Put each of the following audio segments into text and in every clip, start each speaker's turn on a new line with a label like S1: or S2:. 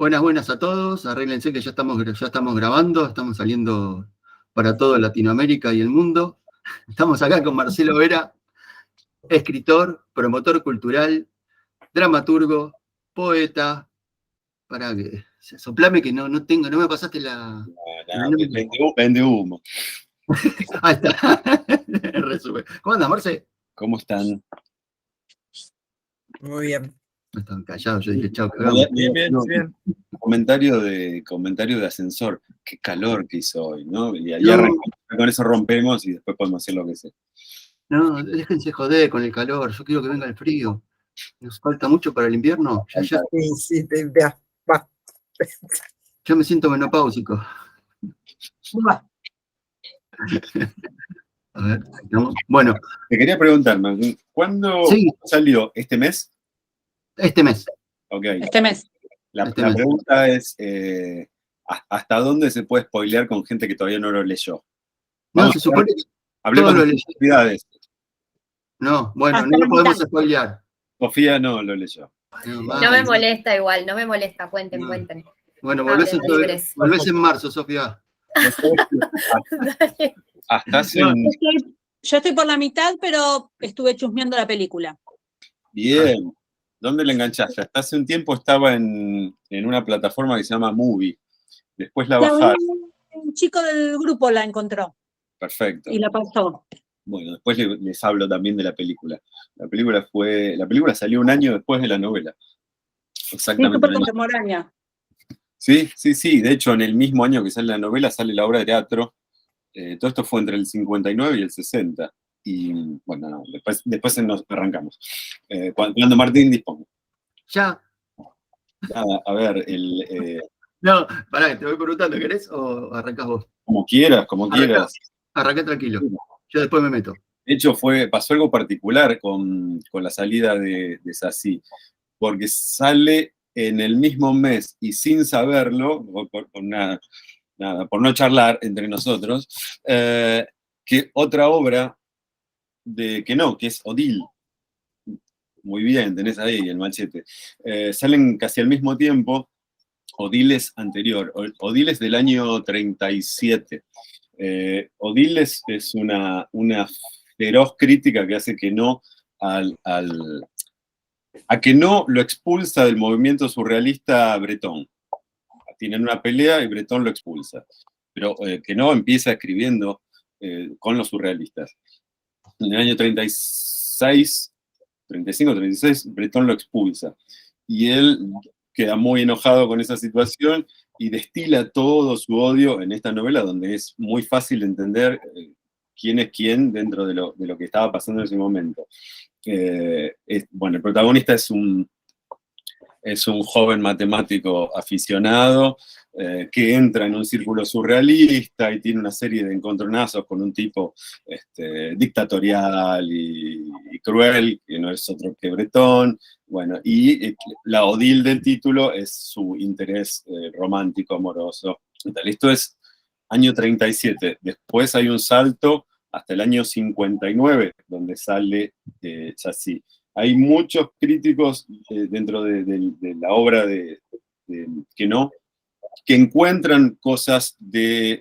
S1: Buenas, buenas a todos. Arréglense que ya estamos grabando, estamos saliendo para toda Latinoamérica y el mundo. Estamos acá con Marcelo Vera, escritor, promotor cultural, dramaturgo, poeta. Para que soplame que no tengo, no me pasaste el nombre.
S2: Vende humo.
S1: Ahí está. Resumen. ¿Cómo andas, Marce?
S2: ¿Cómo están?
S3: Muy bien.
S1: No estaban callados, yo dije, chao,
S3: Bien.
S2: Comentario de ascensor. Qué calor que hizo hoy, ¿no? Y ahí arrancamos, con eso rompemos y después podemos hacer lo que sea.
S1: No, déjense joder con el calor, yo quiero que venga el frío. Nos falta mucho para el invierno.
S3: Sí, va.
S1: Yo me siento menopáusico. A ver, ¿no? Bueno.
S2: Te quería preguntar, Martín, ¿cuándo salió? ¿Este mes?
S1: Este mes.
S2: Ok.
S4: Este mes.
S2: La pregunta es, ¿hasta dónde se puede spoilear con gente que todavía no lo leyó?
S1: No, se supone que
S2: hablemos de actividades.
S1: No, bueno, no lo podemos spoilear.
S2: Sofía no lo leyó.
S5: No me molesta igual, no me molesta, cuenten.
S1: Bueno, volvés en marzo, Sofía.
S2: Hasta hace
S4: Yo estoy por la mitad, pero estuve chusmeando la película.
S2: Bien. ¿Dónde la enganchaste? Hasta hace un tiempo estaba en una plataforma que se llama Movie. Después la bajaron.
S4: Un chico del grupo la encontró.
S2: Perfecto.
S4: Y la pasó.
S2: Bueno, después les hablo también de la película. La película salió un año después de la novela. Exactamente.
S4: Sí, súper contemporánea.
S2: Sí. De hecho, en el mismo año que sale la novela, sale la obra de teatro. Todo esto fue entre el 59 y el 60. Y bueno, no, después nos arrancamos. Cuando Martín disponga.
S1: Ya.
S2: Nada, a ver,
S1: No, pará, te voy preguntando, ¿querés o arrancás vos?
S2: Como quieras.
S1: Arranqué tranquilo. Yo después me meto.
S2: De hecho, pasó algo particular con la salida de Sassy, porque sale en el mismo mes y sin saberlo, por no charlar entre nosotros, que otra obra que es Odile. Muy bien, tenés ahí el machete. Salen casi al mismo tiempo. Odile es anterior. Odile es del año 37. Odile es una feroz crítica que hace que no a que no lo expulsa del movimiento surrealista Breton. Tienen una pelea y Breton lo expulsa. Pero que no empieza escribiendo con los surrealistas. En el año 36, 35, 36, Breton lo expulsa. Y él queda muy enojado con esa situación y destila todo su odio en esta novela, donde es muy fácil entender quién es quién dentro de lo que estaba pasando en ese momento. Bueno, el protagonista es un joven matemático aficionado que entra en un círculo surrealista y tiene una serie de encontronazos con un tipo dictatorial y cruel, que no es otro que Breton. Bueno, y la Odile del título es su interés romántico, amoroso. Esto es año 37. Después hay un salto hasta el año 59, donde sale Sassy. Hay muchos críticos dentro de la obra que encuentran cosas de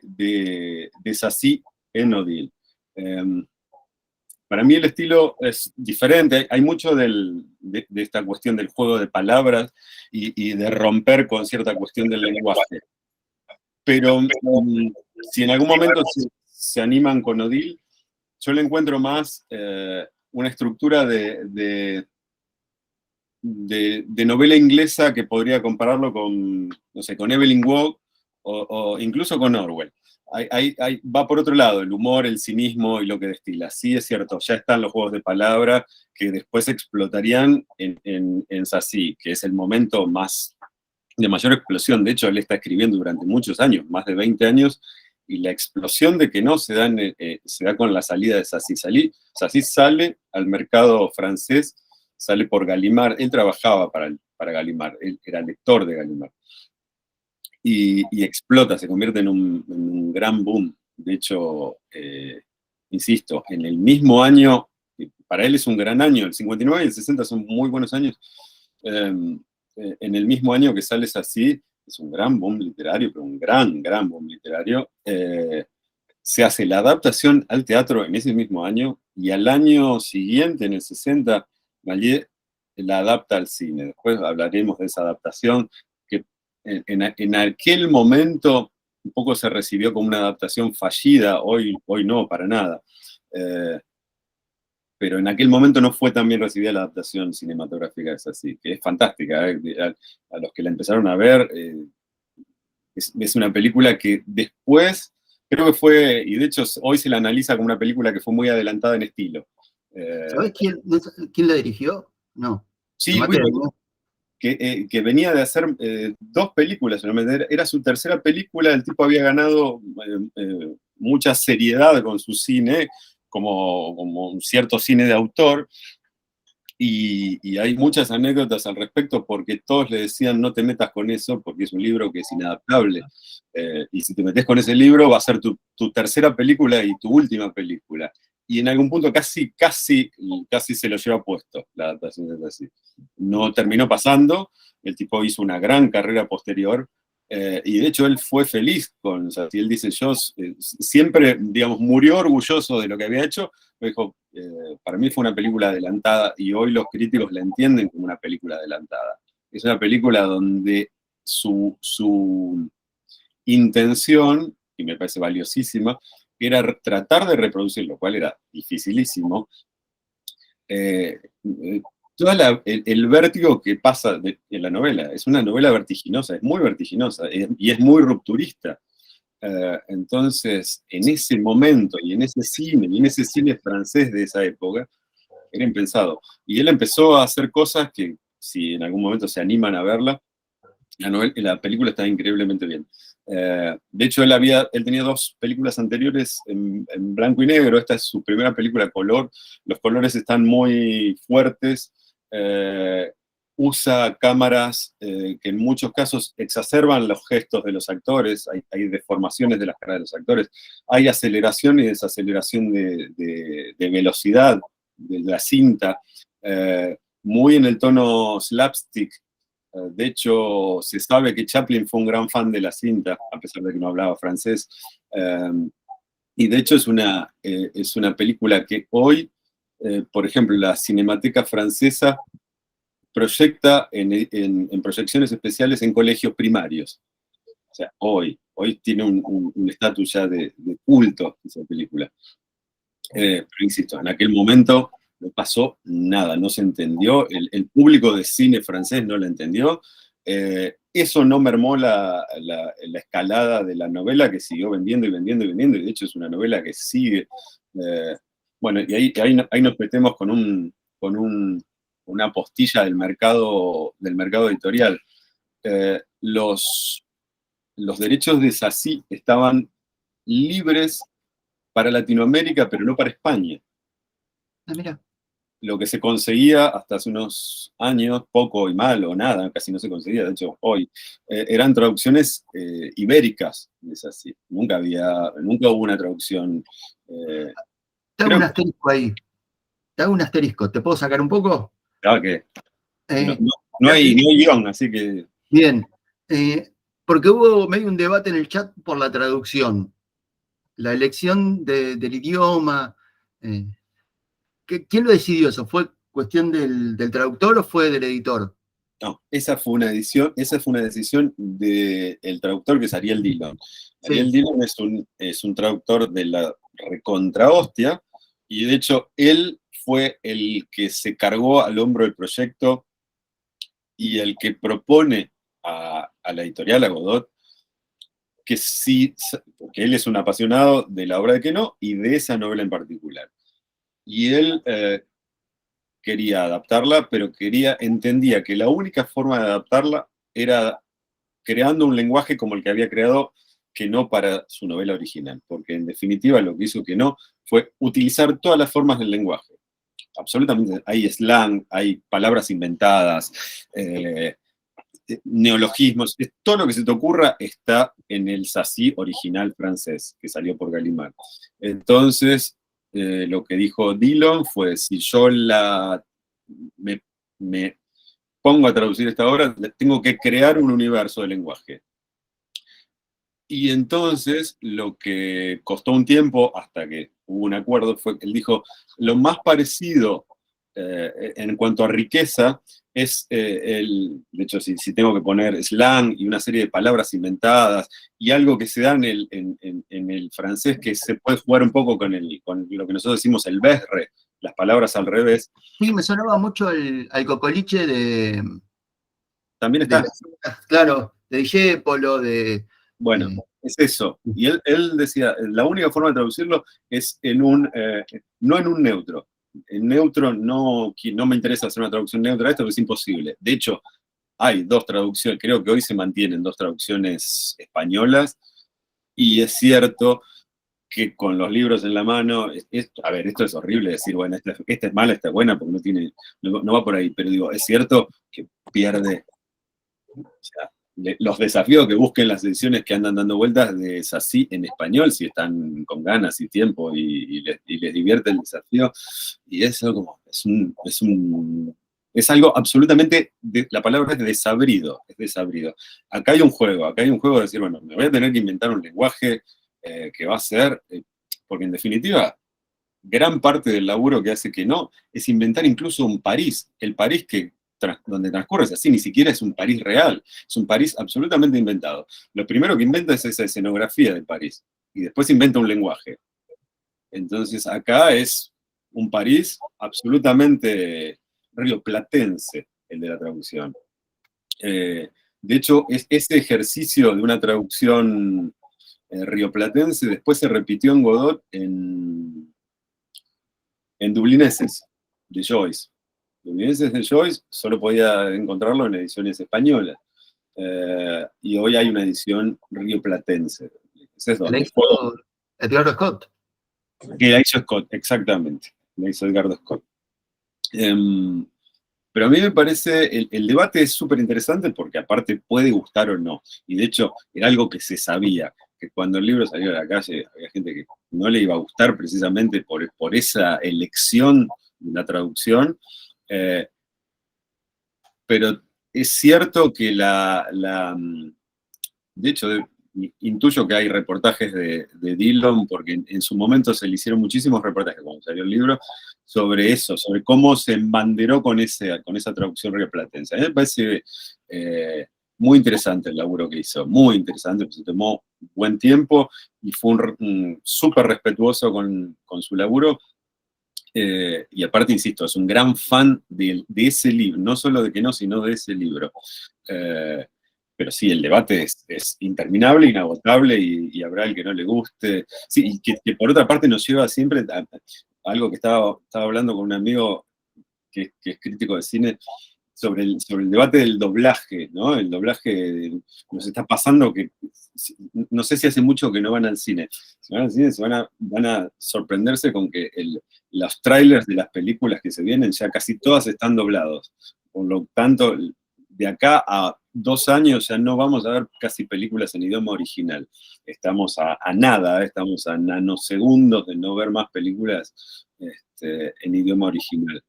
S2: Sassy en Odile. Para mí el estilo es diferente. Hay mucho de esta cuestión del juego de palabras y de romper con cierta cuestión del lenguaje. Pero si en algún momento se animan con Odile, yo le encuentro más una estructura de novela inglesa que podría compararlo con, no sé, con Evelyn Waugh o incluso con Orwell. Va por otro lado, el humor, el cinismo y lo que destila. Sí, es cierto, ya están los juegos de palabra que después explotarían en Sassy, que es el momento de mayor explosión. De hecho, él está escribiendo durante muchos años, más de 20 años, y la explosión de que no se da con la salida de Sassy. Sassy sale al mercado francés, sale por Gallimard. Él trabajaba para Gallimard, él era lector de Gallimard. Y explota, se convierte en un gran boom. De hecho, insisto, en el mismo año, para él es un gran año, el 59 y el 60 son muy buenos años. En el mismo año que sale Sassy, es un gran boom literario, pero un gran boom literario, se hace la adaptación al teatro en ese mismo año, y al año siguiente, en el 60, Méliès la adapta al cine. Después hablaremos de esa adaptación, que en aquel momento un poco se recibió como una adaptación fallida, hoy no, para nada. Pero en aquel momento no fue tan bien recibida la adaptación cinematográfica, es así, que es fantástica. A los que la empezaron a ver, es una película que después, creo que fue, y de hecho hoy se la analiza como una película que fue muy adelantada en estilo.
S1: ¿Sabés quién la dirigió? No.
S2: Sí, que venía de hacer 2 películas, era su tercera película, el tipo había ganado mucha seriedad con su cine, como un cierto cine de autor, y hay muchas anécdotas al respecto, porque todos le decían no te metas con eso, porque es un libro que es inadaptable, y si te metes con ese libro va a ser tu tercera película y tu última película. Y en algún punto casi se lo lleva puesto la adaptación de así. No terminó pasando, el tipo hizo una gran carrera posterior, y de hecho él fue feliz con, o sea, si él dice, yo siempre, digamos, murió orgulloso de lo que había hecho, dijo, para mí fue una película adelantada, y hoy los críticos la entienden como una película adelantada. Es una película donde su intención, y me parece valiosísima, era tratar de reproducir, lo cual era dificilísimo, todo el vértigo que pasa en la novela. Es una novela vertiginosa, es muy vertiginosa, y es muy rupturista. Entonces, en ese momento, y en ese cine francés de esa época, era impensado. Y él empezó a hacer cosas que, si en algún momento se animan a verla, la película está increíblemente bien. De hecho, él tenía 2 películas anteriores en blanco y negro. Esta es su primera película a color. Los colores están muy fuertes. Usa cámaras que en muchos casos exacerban los gestos de los actores. Hay deformaciones de las caras de los actores. Hay aceleración y desaceleración de velocidad de la cinta. Muy en el tono slapstick. De hecho, se sabe que Chaplin fue un gran fan de la cinta, a pesar de que no hablaba francés. Y de hecho es una película que hoy, por ejemplo, la Cinemateca Francesa proyecta en proyecciones especiales en colegios primarios. O sea, hoy tiene un estatus ya de culto esa película. Pero insisto, en aquel momento no pasó nada, no se entendió, el público de cine francés no la entendió. Eso no mermó la escalada de la novela, que siguió vendiendo y vendiendo y vendiendo, y de hecho es una novela que sigue. Bueno, y ahí nos metemos con una postilla del mercado editorial. Los derechos de Sací estaban libres para Latinoamérica, pero no para España.
S1: Ah, mira.
S2: Lo que se conseguía hasta hace unos años, poco y mal o nada, casi no se conseguía, de hecho hoy, eran traducciones ibéricas, es así. Nunca hubo una traducción.
S1: Te hago un asterisco ahí. Te hago un asterisco. ¿Te puedo sacar un poco?
S2: Claro que no hay guión, así que...
S1: Bien. Porque hubo medio un debate en el chat por la traducción. La elección del idioma. ¿Quién lo decidió eso? ¿Fue cuestión del traductor o fue del editor?
S2: No, esa fue una decisión del traductor, que es Ariel Dillon.
S1: Sí.
S2: Ariel Dillon es un traductor de la recontra hostia, y de hecho él fue el que se cargó al hombro el proyecto y el que propone a la editorial, a Godot, que sí, porque él es un apasionado de la obra de Queneau y de esa novela en particular. Y él quería adaptarla, pero entendía que la única forma de adaptarla era creando un lenguaje como el que había creado Queneau para su novela original, porque en definitiva lo que hizo Queneau fue utilizar todas las formas del lenguaje. Absolutamente, hay slang, hay palabras inventadas, neologismos, todo lo que se te ocurra está en el Sací original francés, que salió por Gallimard. Entonces, lo que dijo Dillon fue, si yo me pongo a traducir esta obra, tengo que crear un universo de lenguaje. Y entonces, lo que costó un tiempo, hasta que hubo un acuerdo, fue que él dijo, lo más parecido en cuanto a riqueza es de hecho, si tengo que poner slang y una serie de palabras inventadas, y algo que se da en el francés, que se puede jugar un poco con lo que nosotros decimos el berre, las palabras al revés.
S1: Sí, me sonaba mucho al cocoliche
S2: También
S1: de
S2: está.
S1: claro, de Discépolo, de...
S2: Bueno, es eso. Y él decía, la única forma de traducirlo es no en un neutro. En neutro no me interesa hacer una traducción neutra a esto, porque es imposible. De hecho, hay 2 traducciones, creo que hoy se mantienen 2 traducciones españolas, y es cierto que con los libros en la mano, a ver, esto es horrible decir, bueno, esta es mala, esta es buena, porque no va por ahí, pero digo, es cierto que pierde, o sea, los desafíos que busquen las ediciones que andan dando vueltas de Sassi en español, si están con ganas y tiempo y les divierte el desafío, y eso como es algo absolutamente, la palabra es desabrido, es desabrido. Acá hay un juego de decir, bueno, me voy a tener que inventar un lenguaje que va a ser, porque en definitiva, gran parte del laburo que hace que no, es inventar incluso un París, el París donde transcurre es así, ni siquiera es un París real, es un París absolutamente inventado. Lo primero que inventa es esa escenografía de París, y después inventa un lenguaje. Entonces acá es un París absolutamente rioplatense, el de la traducción. De hecho, ese ejercicio de una traducción rioplatense después se repitió en Godot en Dublineses, de Joyce. Dublineses de Joyce solo podía encontrarlo en ediciones españolas. Y hoy hay una edición rioplatense. Ese es
S1: La
S2: donde
S1: hizo Edgardo Scott.
S2: que la hizo Scott, exactamente. La hizo Edgardo Scott. Pero a mí me parece, el debate es súper interesante porque aparte puede gustar o no. Y de hecho, era algo que se sabía, que cuando el libro salió a la calle, había gente que no le iba a gustar precisamente por esa elección de la traducción. Pero es cierto que de hecho, intuyo que hay reportajes de Dillon, porque en su momento se le hicieron muchísimos reportajes cuando salió el libro, sobre eso, sobre cómo se embanderó con esa traducción rioplatense. A mí me parece muy interesante el laburo que hizo, muy interesante, porque se tomó buen tiempo y fue súper respetuoso con su laburo. Y aparte, insisto, es un gran fan de ese libro, no solo de que no, sino de ese libro. Pero sí, el debate es interminable, inagotable, y habrá el que no le guste. Sí, y que por otra parte nos lleva siempre a algo que estaba hablando con un amigo que es crítico de cine, sobre el debate del doblaje, ¿no? El doblaje nos está pasando que, no sé si hace mucho que no van al cine. Si van al cine, van a sorprenderse con que los trailers de las películas que se vienen ya casi todas están doblados. Por lo tanto, de acá a 2 años ya no vamos a ver casi películas en idioma original. Estamos a nada, estamos a nanosegundos de no ver más películas en idioma original.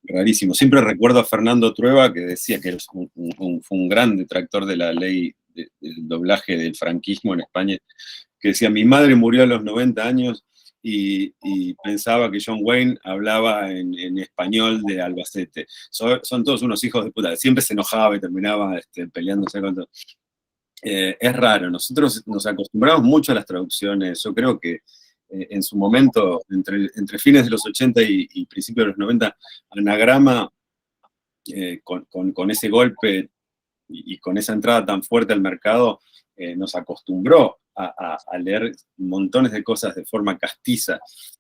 S2: Rarísimo. Siempre recuerdo a Fernando Trueba, que decía que fue un gran detractor de la ley del doblaje del franquismo en España, que decía, mi madre murió a los 90 años y pensaba que John Wayne hablaba en español de Albacete. Son todos unos hijos de puta. Siempre se enojaba y terminaba peleándose con todo. Es raro. Nosotros nos acostumbramos mucho a las traducciones. Yo creo que en su momento, entre fines de los 80 y principios de los 90, Anagrama, con ese golpe y con esa entrada tan fuerte al mercado, nos acostumbró a leer montones de cosas de forma castiza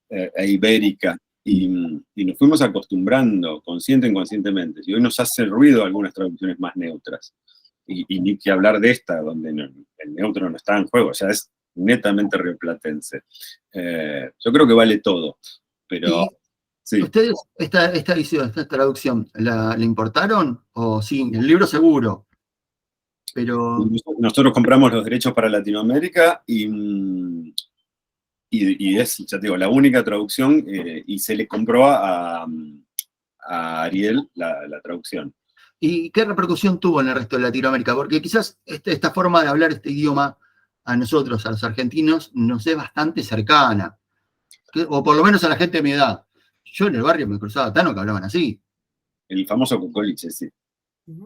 S2: e ibérica, y nos fuimos acostumbrando, consciente e inconscientemente. Y hoy nos hace ruido algunas traducciones más neutras. Y ni que hablar de esta, donde el neutro no está en juego, ya es netamente rioplatense. Yo creo que vale todo, pero sí.
S1: ¿Ustedes esta edición, esta traducción, la importaron? O sí, el libro seguro, pero...
S2: Nosotros compramos los derechos para Latinoamérica y es, ya te digo, la única traducción, y se le compró a Ariel la traducción.
S1: ¿Y qué repercusión tuvo en el resto de Latinoamérica? Porque quizás esta forma de hablar este idioma a nosotros, a los argentinos, nos es bastante cercana. O por lo menos a la gente de mi edad. Yo en el barrio me cruzaba Tano que hablaban así.
S2: El famoso cocoliche, sí.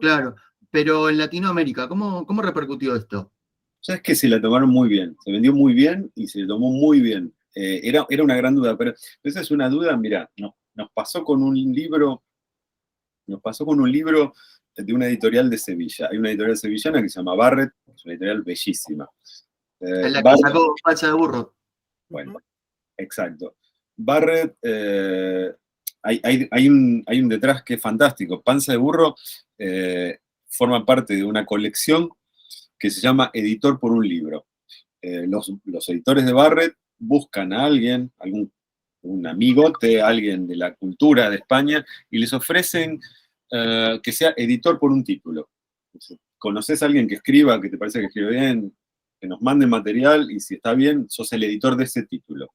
S1: Claro. Pero en Latinoamérica, ¿cómo repercutió esto?
S2: Sabes que se la tomaron muy bien, se vendió muy bien y se tomó muy bien. Era una gran duda, pero esa es una duda, mira, nos pasó con un libro de una editorial de Sevilla. Hay una editorial sevillana que se llama Barrett, es una editorial bellísima.
S1: En la que
S2: Barrett,
S1: sacó Panza de Burro.
S2: bueno, exacto. Barrett, hay un detrás que es fantástico. Panza de Burro forma parte de una colección que se llama Editor por un libro. Los editores de Barrett buscan a alguien, un amigote, alguien de la cultura de España, y les ofrecen que sea editor por un título. ¿Conoces a alguien que escriba, que te parece que escribe bien? Que nos mande material y si está bien, sos el editor de ese título.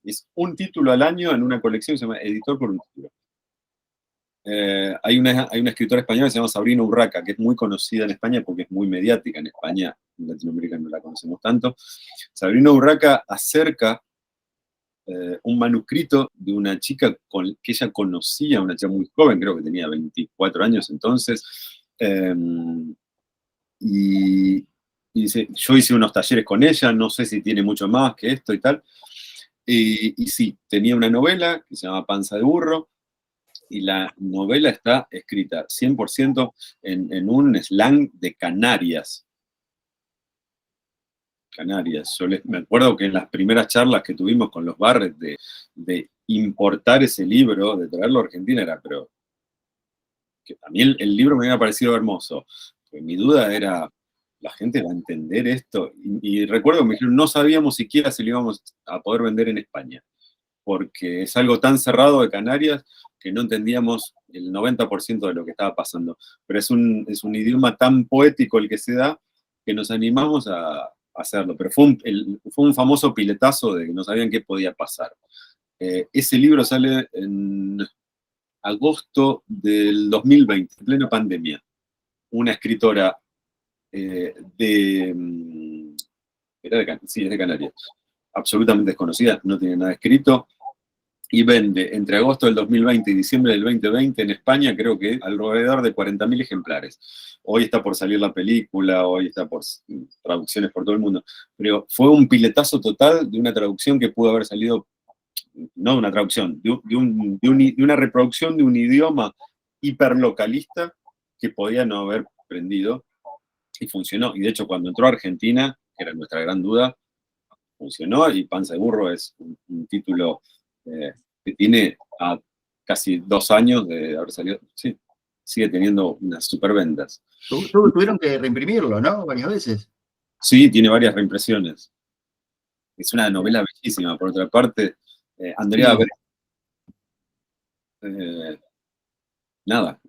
S2: Es un título al año en una colección que se llama Editor por un título. Hay una escritora española que se llama Sabrina Urraca, que es muy conocida en España porque es muy mediática en España, en Latinoamérica no la conocemos tanto. Sabrina Urraca acerca un manuscrito de una chica que ella conocía, una chica muy joven, creo que tenía 24 años entonces, y dice, yo hice unos talleres con ella, no sé si tiene mucho más que esto y tal, y sí, tenía una novela que se llama Panza de Burro, y la novela está escrita 100% en un slang de Canarias. Canarias. Me acuerdo que en las primeras charlas que tuvimos con los Barrett de importar ese libro, de traerlo a Argentina, era, pero que a mí el libro me había parecido hermoso. Pues mi duda era, ¿la gente va a entender esto? Y recuerdo que me dijeron, no sabíamos siquiera si lo íbamos a poder vender en España, porque es algo tan cerrado de Canarias que no entendíamos el 90% de lo que estaba pasando. Pero es un idioma tan poético el que se da que nos animamos a hacerlo. Pero fue un famoso piletazo de que no sabían qué podía pasar. Ese libro sale en agosto del 2020, en plena pandemia. Una escritora es de Canarias, absolutamente desconocida, no tiene nada escrito, y vende entre agosto del 2020 y diciembre del 2020 en España, creo que alrededor de 40.000 ejemplares. Hoy está por salir la película, hoy está por traducciones por todo el mundo, pero fue un piletazo total de una traducción que pudo haber salido, no de una traducción, de una reproducción de un idioma hiperlocalista que podía no haber prendido, y funcionó. Y de hecho, cuando entró a Argentina, que era nuestra gran duda, funcionó, y Panza de Burro es un título que tiene a casi 2 años de haber salido, sí, sigue teniendo unas superventas.
S1: Tuvieron que reimprimirlo, ¿no? Varias veces.
S2: Sí, tiene varias reimpresiones. Es una novela bellísima, por otra parte. Andrea,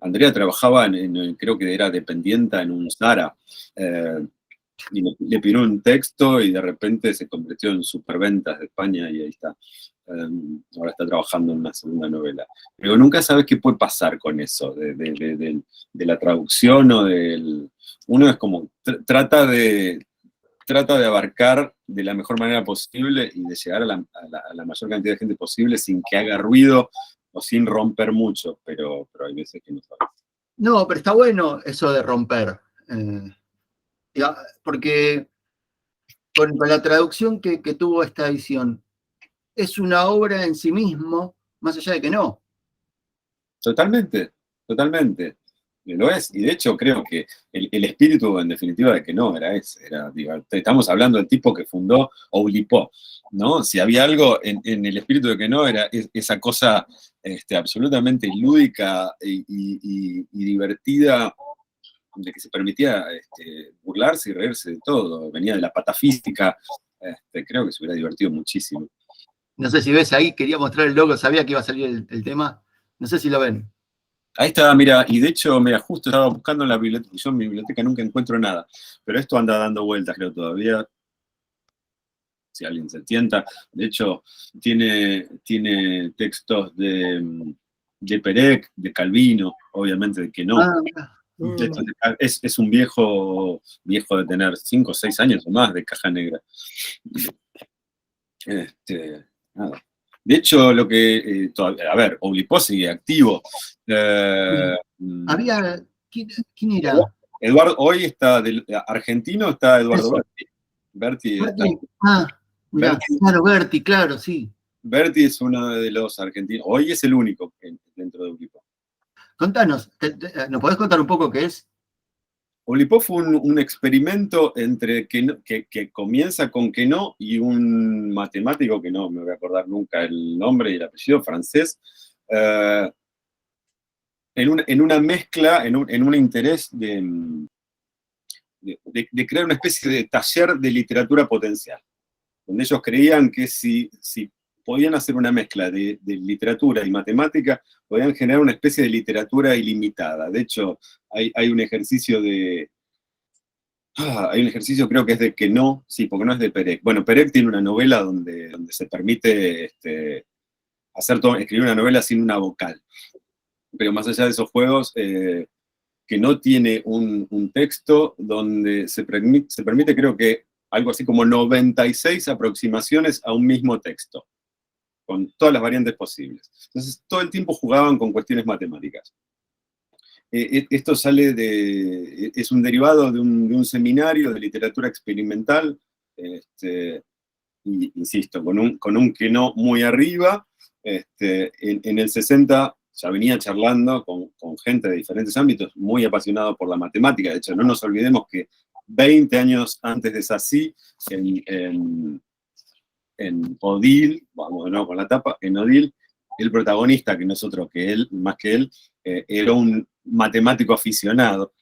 S2: Andrea trabajaba creo que era dependienta en un Zara, y le pidieron un texto y de repente se convirtió en superventas de España y ahí está. Ahora está trabajando en una segunda novela. Pero nunca sabes qué puede pasar con eso, de la traducción o del... Uno es como, trata de abarcar de la mejor manera posible y de llegar a la mayor cantidad de gente posible sin que haga ruido o sin romper mucho, pero hay veces que no sabes.
S1: No, pero está bueno eso de romper. Porque con la traducción que tuvo esta edición, es una obra en sí mismo, más allá de que no.
S2: Totalmente. Lo es, y de hecho creo que el espíritu en definitiva de que no era ese, estamos hablando del tipo que fundó Oulipo, ¿no? Si había algo en el espíritu de que no era esa cosa absolutamente lúdica y divertida, de que se permitía burlarse y reírse de todo, venía de la patafísica, creo que se hubiera divertido muchísimo.
S1: No sé si ves ahí, quería mostrar el logo, sabía que iba a salir el tema, no sé si lo ven.
S2: Ahí está, mira, y de hecho, mira, justo estaba buscando en la biblioteca, yo en mi biblioteca nunca encuentro nada, pero esto anda dando vueltas, creo, todavía, si alguien se tienta. De hecho, tiene textos de Perec, de Calvino, obviamente de que no. Es un viejo de tener 5 o 6 años o más de Caja Negra. Nada. De hecho, lo que. A ver, Oulipo sigue activo.
S1: Había. ¿Quién era?
S2: Eduardo, hoy está argentino, está Eduardo Berti. Berti está.
S1: Mirá, claro, Berti, claro, sí.
S2: Berti es uno de los argentinos. Hoy es el único dentro de Oulipo.
S1: Contanos, ¿nos podés contar un poco qué es?
S2: Oulipo fue un experimento entre que comienza con Queneau y un matemático que no me voy a acordar nunca el nombre y el apellido, francés, en una mezcla, en un interés de crear una especie de taller de literatura potencial, donde ellos creían que si podían hacer una mezcla de literatura y matemática, podían generar una especie de literatura ilimitada. De hecho, hay un ejercicio creo que es de Queneau, sí, porque no es de Perec. Bueno, Perec tiene una novela donde se permite escribir una novela sin una vocal. Pero más allá de esos juegos, Queneau tiene un texto donde se permite, creo que, algo así como 96 aproximaciones a un mismo texto, con todas las variantes posibles. Entonces, todo el tiempo jugaban con cuestiones matemáticas. Esto es un derivado de un seminario de literatura experimental, y, insisto, con un Queneau muy arriba. En el 60 ya venía charlando con gente de diferentes ámbitos, muy apasionado por la matemática. De hecho, no nos olvidemos que 20 años antes de Sassy, en Odile, vamos de nuevo con la tapa, en Odile, el protagonista, que no es otro que él, más que él, era un matemático aficionado.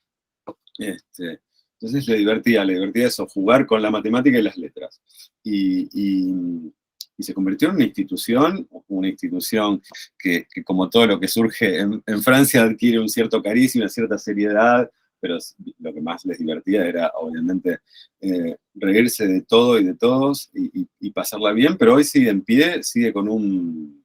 S2: Entonces le divertía eso, jugar con la matemática y las letras. Y se convirtió en una institución que como todo lo que surge en Francia adquiere un cierto carisma, una cierta seriedad, pero lo que más les divertía era, obviamente, reírse de todo y de todos y pasarla bien, pero hoy sigue en pie, sigue con un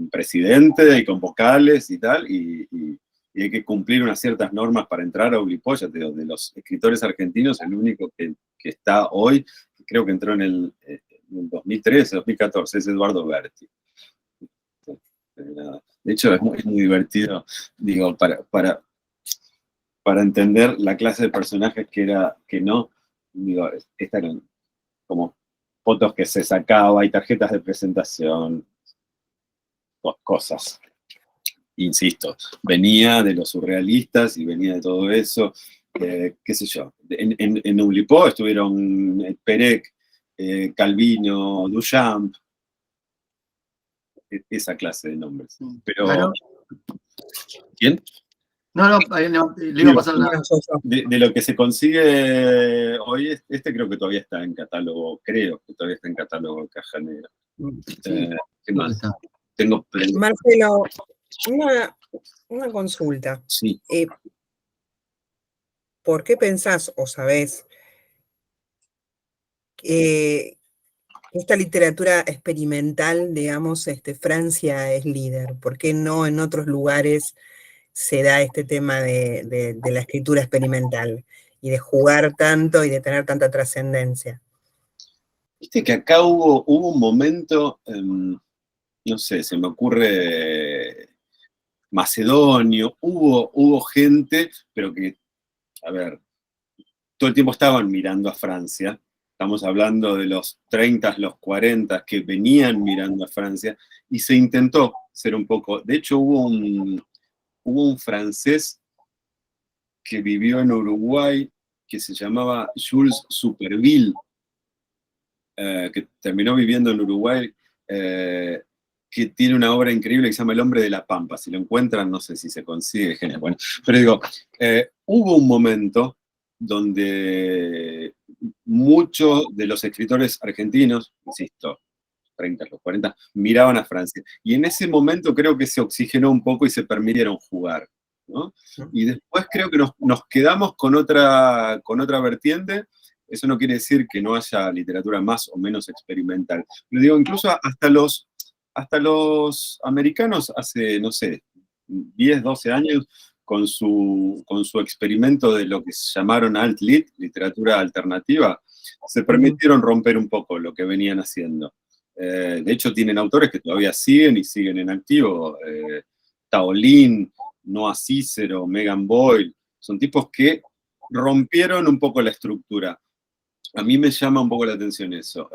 S2: presidente y con vocales y tal, y hay que cumplir unas ciertas normas para entrar a Oulipo. Ya te digo, de los escritores argentinos, el único que está hoy, creo que entró en el 2013, 2014, es Eduardo Berti. De hecho, es muy divertido, digo, para entender la clase de personajes que no, digo, eran como fotos que se sacaba, hay tarjetas de presentación, cosas. Insisto, venía de los surrealistas y venía de todo eso, qué sé yo. En Oulipo estuvieron Perec, Calvino, Duchamp, esa clase de nombres. Pero,
S1: Claro.
S2: ¿quién?
S1: No, le iba a pasar la...
S2: De lo que se consigue hoy, creo que todavía está en catálogo, creo que todavía está en catálogo de Caja Negra. ¿Qué más?
S3: Marcelo, una consulta.
S2: Sí.
S3: ¿Por qué pensás o sabés que esta literatura experimental, digamos, Francia es líder? ¿Por qué no en otros lugares se da este tema de la escritura experimental y de jugar tanto y de tener tanta trascendencia?
S2: Viste que acá hubo un momento, no sé, se me ocurre Macedonio, hubo gente, pero que, a ver, todo el tiempo estaban mirando a Francia. Estamos hablando de los 30, los 40, que venían mirando a Francia, y se intentó ser un poco. De hecho, hubo un francés que vivió en Uruguay, que se llamaba Jules Supervielle, que terminó viviendo en Uruguay, que tiene una obra increíble que se llama El hombre de la Pampa. Si lo encuentran, no sé si se consigue, genial. Bueno, pero digo, hubo un momento donde muchos de los escritores argentinos, insisto, 30, los 40, miraban a Francia. Y en ese momento creo que se oxigenó un poco y se permitieron jugar, ¿no? Y después creo que nos quedamos con otra vertiente. Eso no quiere decir que no haya literatura más o menos experimental. Pero digo, incluso hasta los americanos hace, no sé, 10, 12 años, con su experimento de lo que se llamaron alt-lit, literatura alternativa, se permitieron romper un poco lo que venían haciendo. De hecho, tienen autores que todavía siguen y siguen en activo. Tao Lin, Noah Cicero, Megan Boyle, son tipos que rompieron un poco la estructura. A mí me llama un poco la atención eso.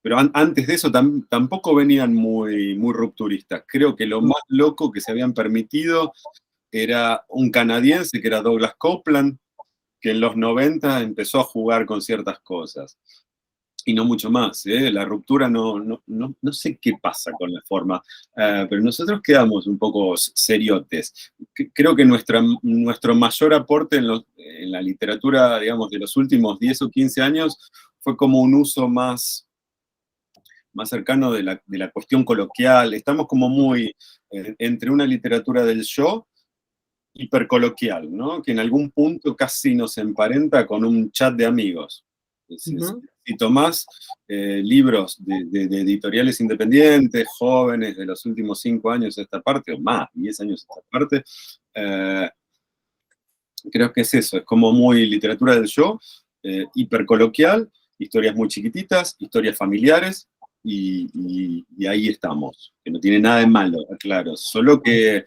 S2: Pero antes de eso tampoco venían muy rupturistas. Creo que lo más loco que se habían permitido era un canadiense que era Douglas Coupland, que en los 90 empezó a jugar con ciertas cosas. Y no mucho más, ¿eh? La ruptura no sé qué pasa con la forma, pero nosotros quedamos un poco seriotes. Creo que nuestro mayor aporte en la literatura, digamos, de los últimos 10 o 15 años fue como un uso más cercano de la cuestión coloquial. Estamos como muy entre una literatura del yo hipercoloquial, ¿no? Que en algún punto casi nos emparenta con un chat de amigos. Si tomás libros de editoriales independientes, jóvenes, de los últimos 5 años a esta parte, o más, 10 años a esta parte, creo que es eso, es como muy literatura del yo, hipercoloquial, historias muy chiquititas, historias familiares, y ahí estamos, que no tiene nada de malo, claro, solo que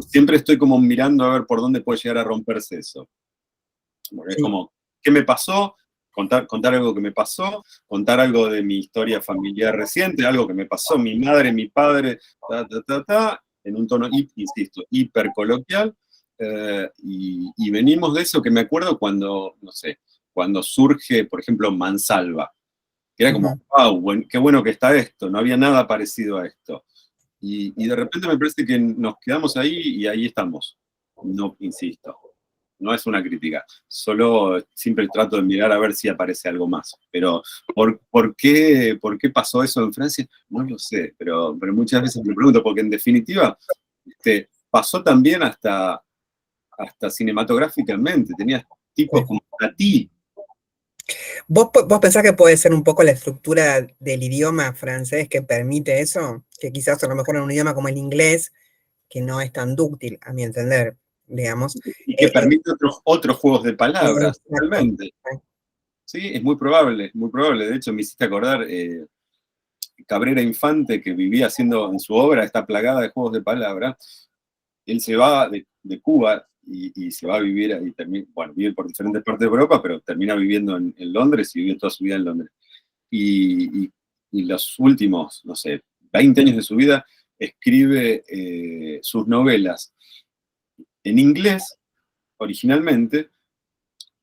S2: siempre estoy como mirando a ver por dónde puede llegar a romperse eso. Porque es como, ¿qué me pasó? Contar algo que me pasó, contar algo de mi historia familiar reciente, algo que me pasó, mi madre, mi padre, en un tono, insisto, hipercoloquial, y venimos de eso que me acuerdo cuando, no sé, cuando surge, por ejemplo, Mansalva, que era como, wow, qué bueno que está esto, no había nada parecido a esto. Y de repente me parece que nos quedamos ahí y ahí estamos. No, insisto. No es una crítica, solo siempre trato de mirar a ver si aparece algo más. Pero, ¿por qué pasó eso en Francia? No lo sé, pero muchas veces me pregunto, porque en definitiva pasó también hasta cinematográficamente. Tenías tipos como Tati.
S3: ¿Vos pensás que puede ser un poco la estructura del idioma francés que permite eso? Que quizás a lo mejor en un idioma como el inglés, que no es tan dúctil, a mi entender, digamos.
S2: Y que permite otros juegos de palabras, realmente. Sí, es muy probable, muy probable. De hecho, me hiciste acordar, Cabrera Infante, que vivía haciendo en su obra, está plagada de juegos de palabras. Él se va de Cuba y se va a vivir, vive por diferentes partes de Europa, pero termina viviendo en Londres y vive toda su vida en Londres. Y los últimos, no sé, 20 años de su vida, escribe sus novelas en inglés, originalmente,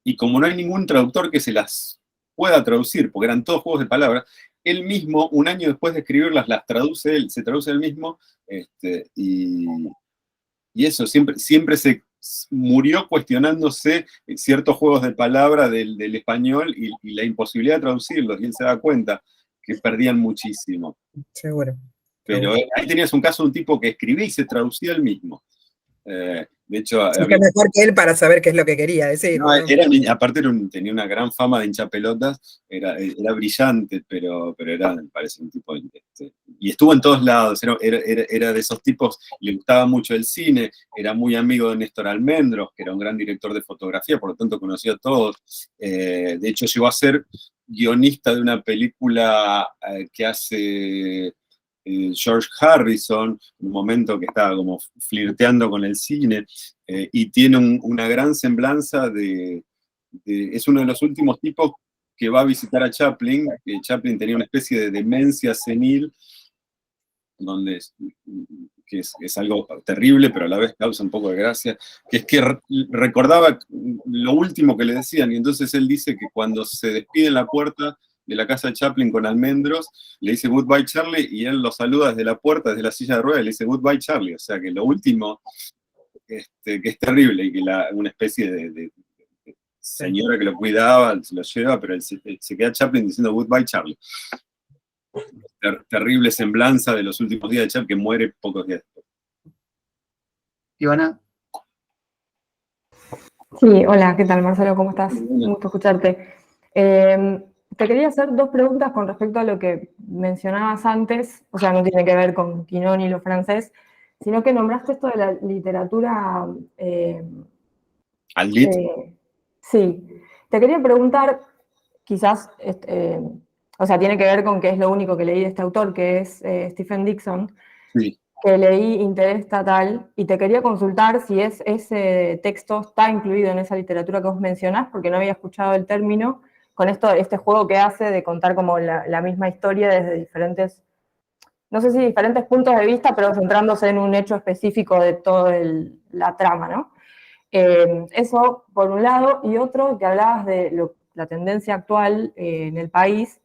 S2: y como no hay ningún traductor que se las pueda traducir, porque eran todos juegos de palabras, él mismo, un año después de escribirlas, las traduce él, se traduce él mismo, y eso, siempre se murió cuestionándose ciertos juegos de palabra del español y la imposibilidad de traducirlos, y él se da cuenta que perdían muchísimo.
S3: Seguro.
S2: Pero ahí tenías un caso de un tipo que escribía y se traducía él mismo. De hecho,
S3: sí, mejor que él para saber qué es lo que quería decir.
S2: No, aparte tenía una gran fama de hinchapelotas, era brillante, pero era, me parece, un tipo y estuvo en todos lados, era de esos tipos, le gustaba mucho el cine, era muy amigo de Néstor Almendros, que era un gran director de fotografía, por lo tanto conocía a todos. De hecho, llegó a ser guionista de una película que hace George Harrison, en un momento que estaba como flirteando con el cine, y tiene una gran semblanza es uno de los últimos tipos que va a visitar a Chaplin, que Chaplin tenía una especie de demencia senil, que es algo terrible, pero a la vez causa un poco de gracia, que es que recordaba lo último que le decían, y entonces él dice que cuando se despide en la puerta de la casa de Chaplin con Almendros, le dice Goodbye Charlie, y él lo saluda desde la puerta, desde la silla de ruedas, y le dice Goodbye Charlie, o sea que lo último, que es terrible, y que una especie de señora que lo cuidaba, se lo lleva, pero él se queda Chaplin diciendo Goodbye Charlie. Terrible semblanza de los últimos días de Chaplin, que muere pocos días después.
S1: Ivana.
S6: Sí, hola, ¿qué tal, Marcelo? ¿Cómo estás? Un gusto escucharte. Te quería hacer 2 preguntas con respecto a lo que mencionabas antes, o sea, no tiene que ver con Quinón y lo francés, sino que nombraste esto de la literatura...
S2: ¿Alt lit?
S6: Sí. Te quería preguntar, quizás, o sea, tiene que ver con que es lo único que leí de este autor, que es Stephen Dixon,
S2: Sí.
S6: que leí Interés Estatal, y te quería consultar si ese texto está incluido en esa literatura que vos mencionás, porque no había escuchado el término, con este juego que hace de contar como la misma historia desde diferentes, no sé si diferentes puntos de vista, pero centrándose en un hecho específico de toda la trama, ¿no? Eso por un lado, y otro, que hablabas de la tendencia actual en el país.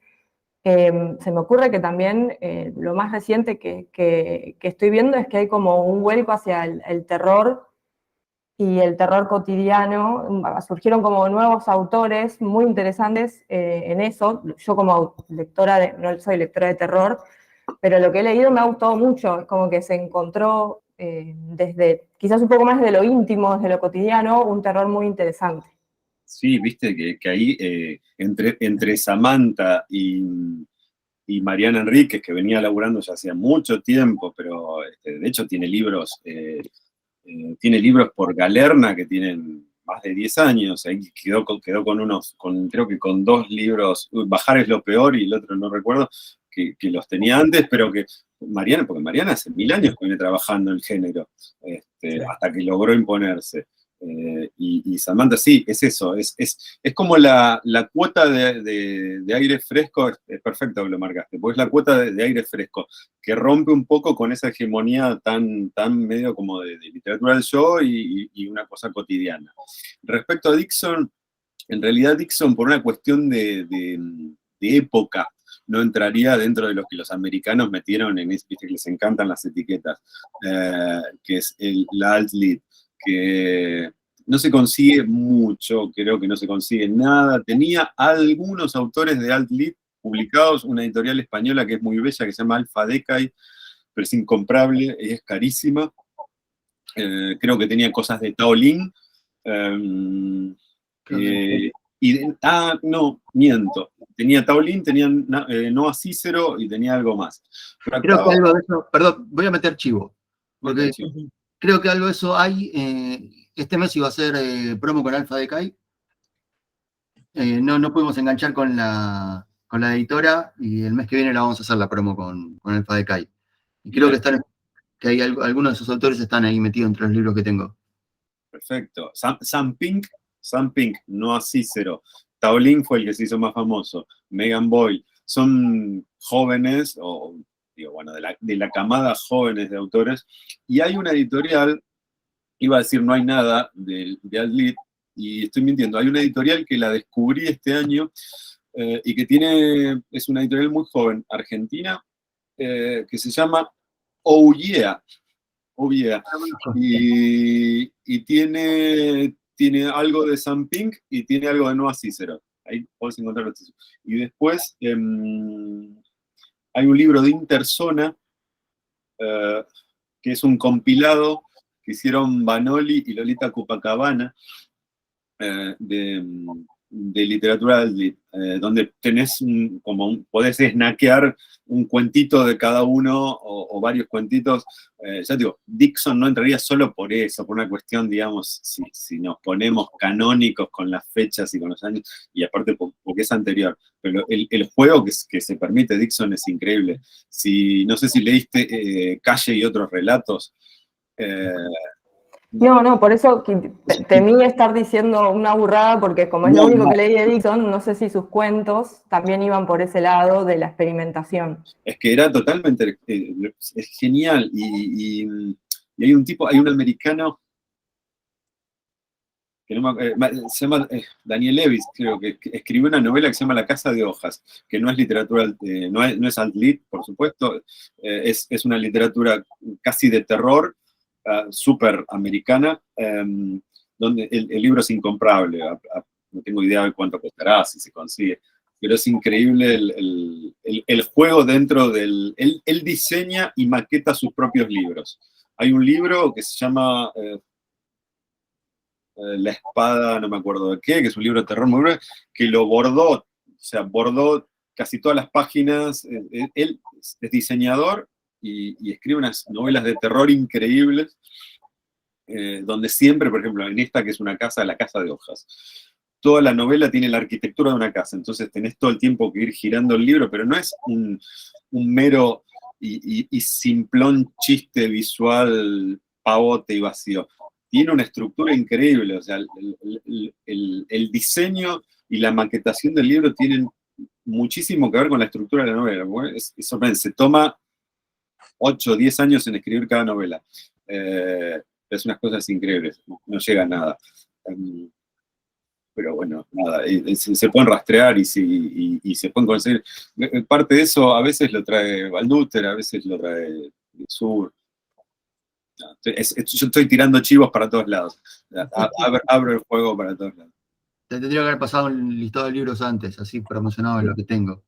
S6: Se me ocurre que también lo más reciente que estoy viendo es que hay como un vuelco hacia el terror y el terror cotidiano. Surgieron como nuevos autores muy interesantes en eso. Yo como lectora, no soy lectora de terror, pero lo que he leído me ha gustado mucho. Es como que se encontró desde quizás un poco más de lo íntimo, desde lo cotidiano, un terror muy interesante.
S2: Sí, viste que ahí entre Samantha y Mariana Enríquez, que venía laburando ya hacía mucho tiempo, pero de hecho tiene libros por Galerna que tienen más de 10 años. Ahí quedó con creo que con 2 libros, Bajar es lo peor y el otro no recuerdo, que los tenía antes, pero que porque Mariana hace 1000 años que viene trabajando en el género,
S3: Sí.
S2: hasta que logró imponerse. Y Samantha, sí, es eso, es como la cuota de aire fresco, es perfecto que lo marcaste, porque es la cuota de aire fresco, que rompe un poco con esa hegemonía tan medio como de literatura del yo y una cosa cotidiana. Respecto a Dixon, en realidad Dixon, por una cuestión de época, no entraría dentro de los que los americanos metieron viste que les encantan las etiquetas, que es la alt-lit, que no se consigue mucho, creo que no se consigue nada. Tenía algunos autores de alt-lit publicados, una editorial española que es muy bella, que se llama Alfa Decay, pero es incomprable, es carísima. Creo que tenía cosas de Tao Lin. No, miento. Tenía Tao Lin, tenía Noah Cícero y tenía algo más. Pero
S1: Creo
S2: acá,
S1: que algo de eso, perdón, voy a meter chivo, porque
S2: chivo.
S1: creo que algo de eso hay. Este mes iba a ser promo con Alfa Decay. No pudimos enganchar con la editora y el mes que viene la vamos a hacer la promo con Alfa Decay. Y creo que hay algunos de esos autores están ahí metidos entre los libros que tengo.
S2: Perfecto. Sam Pink, Noah Cícero. Tao Lin fue el que se hizo más famoso. Megan Boyle. Son jóvenes, de la camada jóvenes de autores. Y hay una editorial, iba a decir no hay nada de alt-lit, y estoy mintiendo. Hay una editorial que la descubrí este año y que es una editorial muy joven, argentina, que se llama Oh Yeah. Y tiene algo de Sam Pink y tiene algo de Noah Cícero. Ahí podés encontrarlo. Y después hay un libro de Interzona, que es un compilado que hicieron Banoli y Lolita Copacabana, de literatura, donde tenés podés snackear un cuentito de cada uno o varios cuentitos. Ya digo, Dixon no entraría solo por eso, por una cuestión, digamos, si nos ponemos canónicos con las fechas y con los años, y aparte porque es anterior. Pero el juego que se permite Dixon es increíble. No sé si leíste Calle y otros relatos.
S6: No, por eso temí estar diciendo una burrada, porque como es lo único que leí de Dixon, no sé si sus cuentos también iban por ese lado de la experimentación.
S2: Es que era totalmente, es genial, y hay un americano, que se llama Daniel Levis, creo que escribió una novela que se llama La Casa de Hojas, que no es literatura, no es alt-lit, por supuesto, es una literatura casi de terror, súper americana, donde el libro es incomprable, no tengo idea de cuánto costará, si se consigue, pero es increíble el juego dentro del... Él diseña y maqueta sus propios libros. Hay un libro que se llama La Espada, no me acuerdo de qué, que es un libro de terror muy breve, que lo bordó casi todas las páginas. Él es diseñador y escribe unas novelas de terror increíbles, donde siempre, por ejemplo, en esta que es una casa, la casa de hojas, toda la novela tiene la arquitectura de una casa, entonces tenés todo el tiempo que ir girando el libro, pero no es un mero y simplón chiste visual, pavote y vacío. Tiene una estructura increíble, o sea, el diseño y la maquetación del libro tienen muchísimo que ver con la estructura de la novela. Es sorprendente, se toma 8 o 10 años en escribir cada novela. Es unas cosas increíbles, no llega a nada. Pero bueno, nada, se pueden rastrear y se pueden conseguir. Parte de eso a veces lo trae Balduter, a veces lo trae el Sur. No, yo estoy tirando chivos para todos lados. Abro el juego para todos lados.
S1: Te tendría que haber pasado un listado de libros antes, así promocionaba lo que tengo.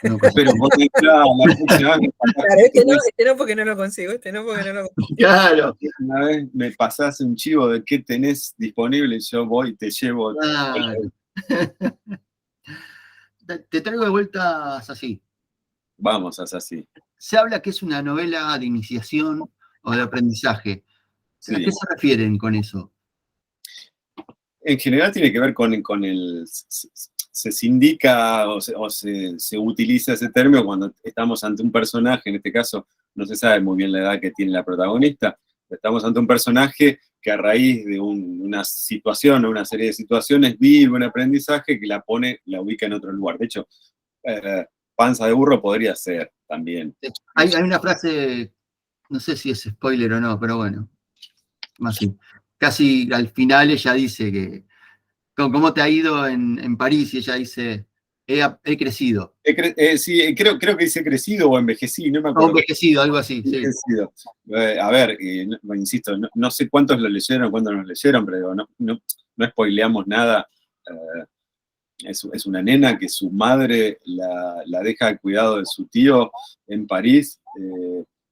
S1: No,
S2: pero vos la próxima vez
S3: Claro, este no porque no lo consigo, este no porque no lo consigo.
S1: claro.
S2: una vez me pasás un chivo de qué tenés disponible y yo voy y te llevo.
S1: Claro. Te traigo de vuelta así.
S2: Vamos, haz así.
S1: Se habla que es una novela de iniciación o de aprendizaje.
S2: Sí.
S1: ¿A qué se refieren con eso?
S2: En general tiene que ver con el... Se sindica o se utiliza ese término cuando estamos ante un personaje, en este caso no se sabe muy bien la edad que tiene la protagonista, estamos ante un personaje que a raíz de una situación o una serie de situaciones vive un aprendizaje que la ubica en otro lugar. De hecho, panza de burro podría ser también.
S1: Hay una frase, no sé si es spoiler o no, pero bueno, más así. Casi al final ella dice que, ¿cómo te ha ido en París? Y ella dice, he crecido.
S2: Sí, creo que dice crecido o envejecido, no me
S1: O
S2: acuerdo.
S1: envejecido, algo así, sí.
S2: Envejecido. A ver, insisto, no sé cuántos lo leyeron, cuántos nos leyeron, pero no spoileamos nada. Es una nena que su madre la deja al cuidado de su tío en París,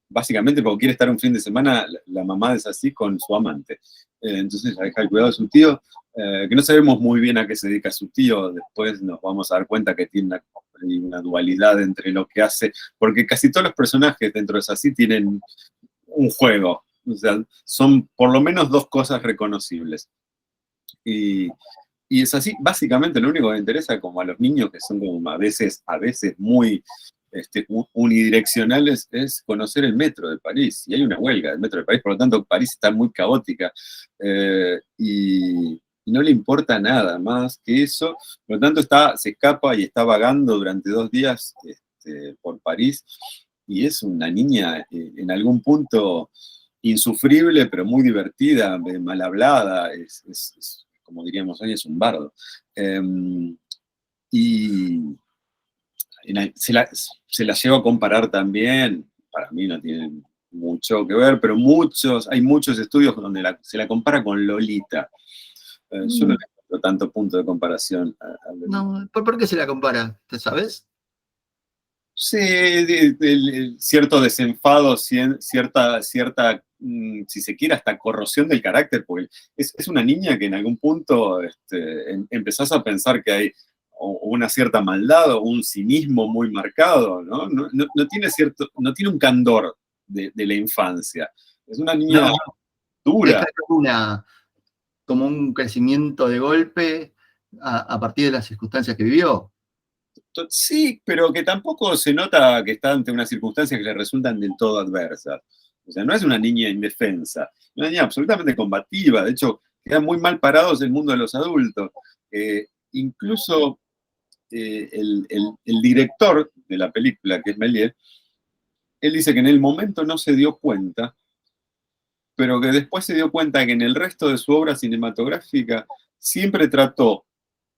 S2: básicamente porque quiere estar un fin de semana, la mamá es así con su amante. Entonces la deja al cuidado de su tío, que no sabemos muy bien a qué se dedica su tío, después nos vamos a dar cuenta que tiene una dualidad entre lo que hace, porque casi todos los personajes dentro de Sassy tienen un juego, o sea, son por lo menos dos cosas reconocibles. Y es así, básicamente lo único que me interesa como a los niños que son como a veces muy unidireccionales es conocer el metro de París. Y hay una huelga del metro de París, por lo tanto París está muy caótica y no le importa nada más que eso. Por lo tanto se escapa y está vagando durante 2 días por París y es una niña en algún punto insufrible, pero muy divertida, mal hablada, es como diríamos hoy, es un bardo. Y se la llevo a comparar también, para mí no tienen mucho que ver, pero hay muchos estudios donde se la compara con Lolita. Yo no le encuentro tanto punto de comparación a Lolita.
S1: No, ¿por qué se la compara? ¿Te sabes?
S2: Sí, cierto desenfado, cierta si se quiere, hasta corrosión del carácter, porque es una niña que en algún punto empezás a pensar que hay una cierta maldad o un cinismo muy marcado, ¿no? No tiene un candor de la infancia. Es una niña dura.
S1: Es como un crecimiento de golpe a partir de las circunstancias que vivió.
S2: Sí, pero que tampoco se nota que está ante unas circunstancias que le resultan del todo adversas. O sea, no es una niña indefensa, es una niña absolutamente combativa. De hecho, quedan muy mal parados el mundo de los adultos. Incluso el director de la película, que es Méliès, él dice que en el momento no se dio cuenta, pero que después se dio cuenta que en el resto de su obra cinematográfica siempre trató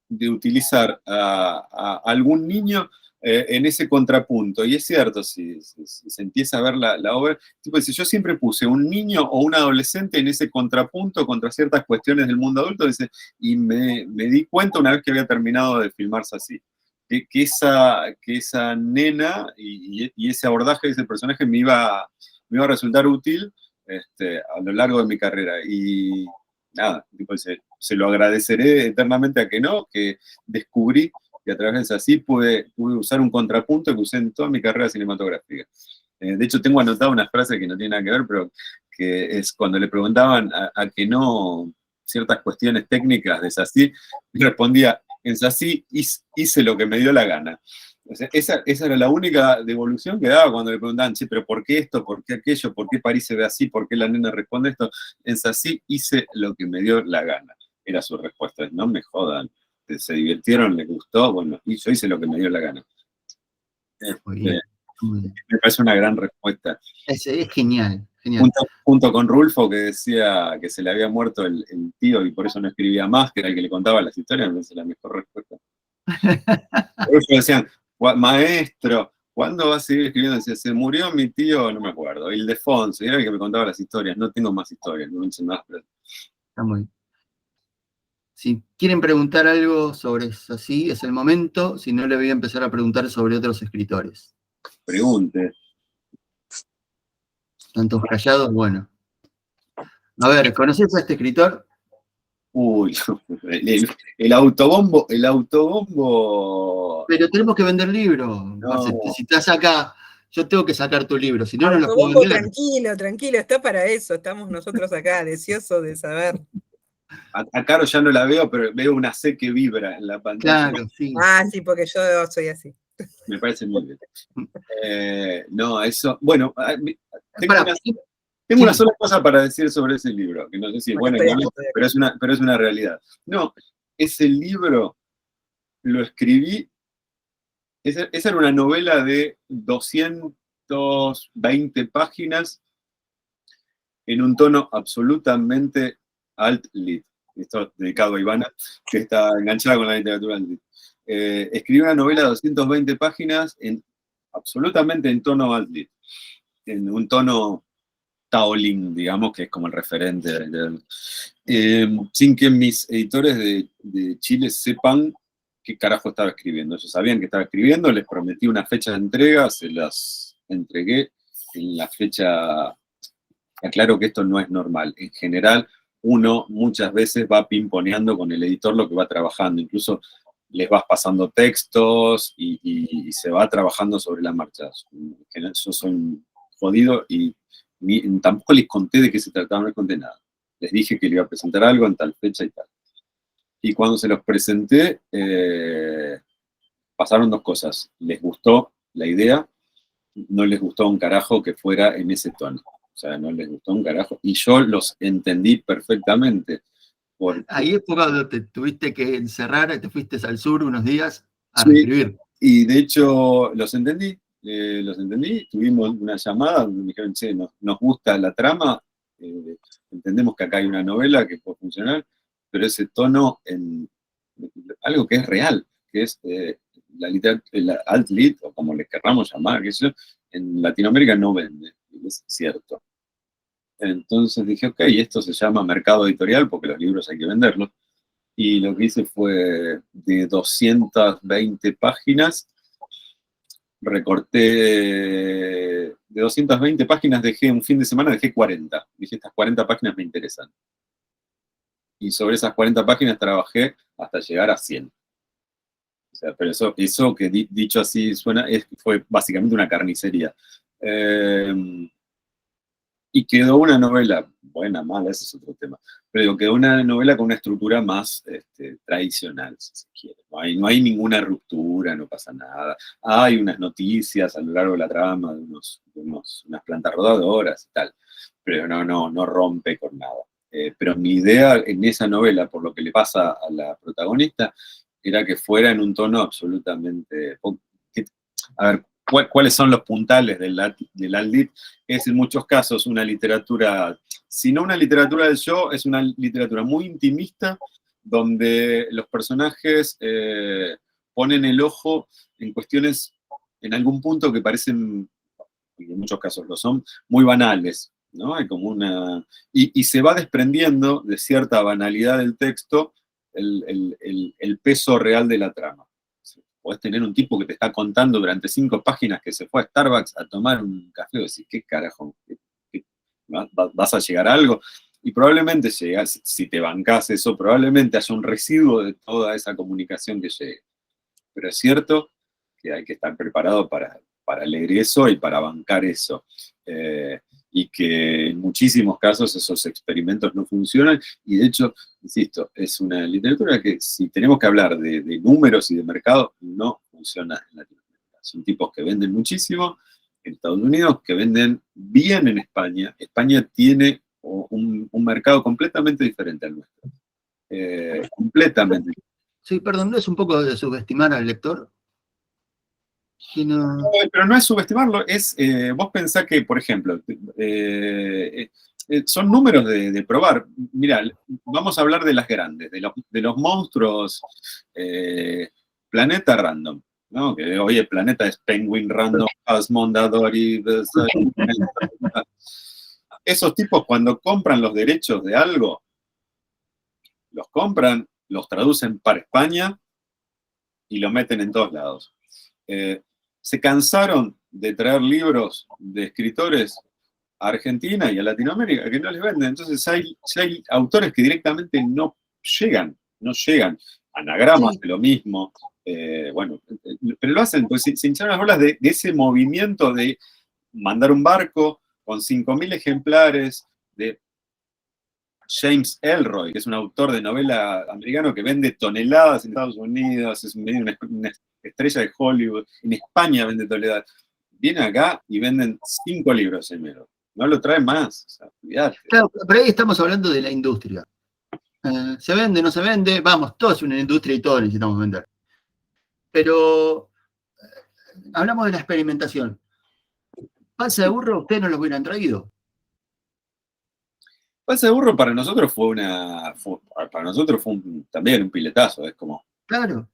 S2: de utilizar a algún niño en ese contrapunto. Y es cierto, si se empieza a ver la obra, tipo dice, yo siempre puse un niño o un adolescente en ese contrapunto contra ciertas cuestiones del mundo adulto, dice, y me di cuenta una vez que había terminado de filmarse así, que esa nena y ese abordaje de ese personaje me iba a resultar útil a lo largo de mi carrera. Y nada, tipo, se lo agradeceré eternamente a que descubrí que a través de así pude usar un contrapunto que usé en toda mi carrera cinematográfica. De hecho, tengo anotado una frase que no tiene nada que ver, pero que es cuando le preguntaban a que no ciertas cuestiones técnicas de Sassy, respondía, en Sassy hice lo que me dio la gana. O sea, esa era la única devolución que daba cuando le preguntaban, che, pero ¿por qué esto? ¿Por qué aquello? ¿Por qué París se ve así? ¿Por qué la nena responde esto? En Sassy hice lo que me dio la gana. Era su respuesta. No me jodan. Se divirtieron, les gustó, bueno, y yo hice lo que me dio la gana.
S1: Muy bien.
S2: Me parece una gran respuesta.
S1: Es genial, genial.
S2: Junto con Rulfo, que decía que se le había muerto el tío y por eso no escribía más, que era el que le contaba las historias, me parece la mejor respuesta. Rulfo decían, maestro, ¿cuándo va a seguir escribiendo? Decía, se murió mi tío, no me acuerdo, Ildefonso, y era el que me contaba las historias. No tengo más historias, no hice más. Pero...
S1: Está muy bien. Si quieren preguntar algo sobre Sassy, es el momento. Si no, le voy a empezar a preguntar sobre otros escritores.
S2: Pregunte.
S1: Tantos callados, bueno. A ver, ¿conoces a este escritor?
S2: Uy, el autobombo.
S1: Pero tenemos que vender libros.
S2: No.
S1: Si estás acá, yo tengo que sacar tu libro, si no, no lo puedo
S3: Autobombo,
S1: vender.
S3: tranquilo, está para eso, estamos nosotros acá, deseosos de saber.
S2: A Caro ya no la veo, pero veo una C que vibra en la pantalla.
S1: Claro, sí.
S3: Ah, sí, porque yo soy así.
S2: Me parece muy bien. No, eso, bueno, tengo una sola cosa para decir sobre ese libro, que no sé si es buena o no, pero es una realidad. No, ese libro lo escribí, esa era una novela de 220 páginas en un tono absolutamente alt-lit. Esto es dedicado a Ivana, que está enganchada con la literatura alt-lit. Escribí una novela de 220 páginas absolutamente en tono alt-lit, en un tono Taolín, digamos, que es como el referente. Sin que mis editores de Chile sepan qué carajo estaba escribiendo. Ellos sabían que estaba escribiendo, les prometí una fecha de entrega, se las entregué en la fecha. Aclaro que esto no es normal. En general, uno muchas veces va pimponeando con el editor lo que va trabajando. Incluso les vas pasando textos y se va trabajando sobre la marcha. En general, yo soy jodido y tampoco les conté de qué se trataba, no les conté nada. Les dije que le iba a presentar algo en tal fecha y tal. Y cuando se los presenté, pasaron dos cosas. Les gustó la idea, no les gustó un carajo que fuera en ese tono. O sea, no les gustó un carajo. Y yo los entendí perfectamente.
S1: Ahí es cuando te tuviste que encerrar, te fuiste al sur unos días a reescribir.
S2: Y de hecho, los entendí. Tuvimos una llamada donde me dijeron, che, nos gusta la trama, entendemos que acá hay una novela que puede funcionar, pero ese tono en algo que es real, que es la alt-lit, o como le querramos llamar, que eso, en Latinoamérica no vende, es cierto. Entonces dije, ok, esto se llama mercado editorial, porque los libros hay que venderlos, y lo que hice fue de 220 páginas, recorté de 220 páginas, dejé un fin de semana, dejé 40. Dije, estas 40 páginas me interesan. Y sobre esas 40 páginas trabajé hasta llegar a 100. O sea, pero eso que dicho así suena, fue básicamente una carnicería. Y quedó una novela, buena, mala, ese es otro tema, pero quedó una novela con una estructura más tradicional, si se quiere. No hay ninguna ruptura, no pasa nada. Hay unas noticias a lo largo de la trama de unas plantas rodadoras y tal, pero no rompe con nada. Pero mi idea en esa novela, por lo que le pasa a la protagonista, era que fuera en un tono absolutamente... A ver, ¿cuáles son los puntales del alt-lit? Es en muchos casos una literatura, si no una literatura del yo, es una literatura muy intimista, donde los personajes ponen el ojo en cuestiones, en algún punto que parecen, y en muchos casos lo son, muy banales, ¿no? Hay como una... Y se va desprendiendo de cierta banalidad del texto el peso real de la trama. Podés tener un tipo que te está contando durante 5 páginas que se fue a Starbucks a tomar un café y decís, ¿qué carajo? ¿Vas a llegar a algo? Y probablemente llegas, si te bancás eso, probablemente haya un residuo de toda esa comunicación que llegue. Pero es cierto que hay que estar preparado para para leer eso y para bancar eso. Y que en muchísimos casos esos experimentos no funcionan, y de hecho, insisto, es una literatura que, si tenemos que hablar de números y de mercado, no funciona en Latinoamérica. Son tipos que venden muchísimo en Estados Unidos, que venden bien en España. España tiene un mercado completamente diferente al nuestro. Completamente.
S1: Sí, perdón, ¿no es un poco de subestimar al lector? Que no...
S2: Pero no es subestimarlo, es, vos pensás que, por ejemplo, son números de probar. Mirá, vamos a hablar de las grandes, de los monstruos Planeta Random, ¿no? Que hoy el Planeta es Penguin Random, Asmodadori. Esos tipos, cuando compran los derechos de algo, los compran, los traducen para España y lo meten en todos lados. Se cansaron de traer libros de escritores a Argentina y a Latinoamérica que no les venden. Entonces hay autores que directamente no llegan. Anagramas de lo mismo. Bueno, pero lo hacen, pues se hincharon las bolas de ese movimiento de mandar un barco con 5.000 ejemplares de James Ellroy, que es un autor de novela americano que vende toneladas en Estados Unidos, es una estrella de Hollywood, en España vende toneladas. Viene acá y venden 5 libros en menos. No lo traen más. O sea, cuidate.
S1: Claro, pero ahí estamos hablando de la industria. ¿Se vende, no se vende? Vamos, todo es una industria y todo necesitamos vender. Pero hablamos de la experimentación. ¿Panza de burro ustedes no los hubieran traído?
S2: Panza de burro para nosotros fue también un piletazo. Es como,
S1: Claro.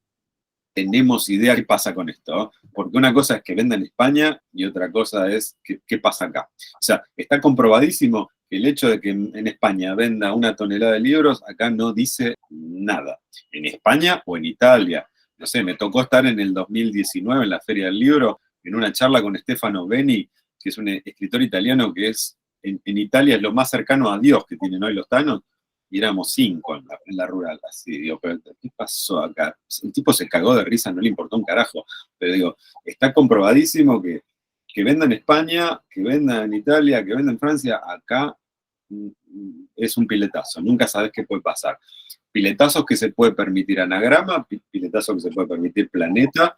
S2: tenemos idea qué pasa con esto, ¿no? Porque una cosa es que venda en España y otra cosa es qué pasa acá. O sea, está comprobadísimo que el hecho de que en España venda 1 tonelada de libros, acá no dice nada. En España o en Italia. No sé, me tocó estar en el 2019 en la Feria del Libro, en una charla con Stefano Beni, que es un escritor italiano que es, en Italia es lo más cercano a Dios que tienen hoy los tanos, y éramos 5 en la rural, así, digo, pero ¿qué pasó acá? El tipo se cagó de risa, no le importó un carajo, pero digo, está comprobadísimo que venda en España, que venda en Italia, que venda en Francia, acá es un piletazo, nunca sabes qué puede pasar. Piletazos que se puede permitir Anagrama, piletazos que se puede permitir Planeta,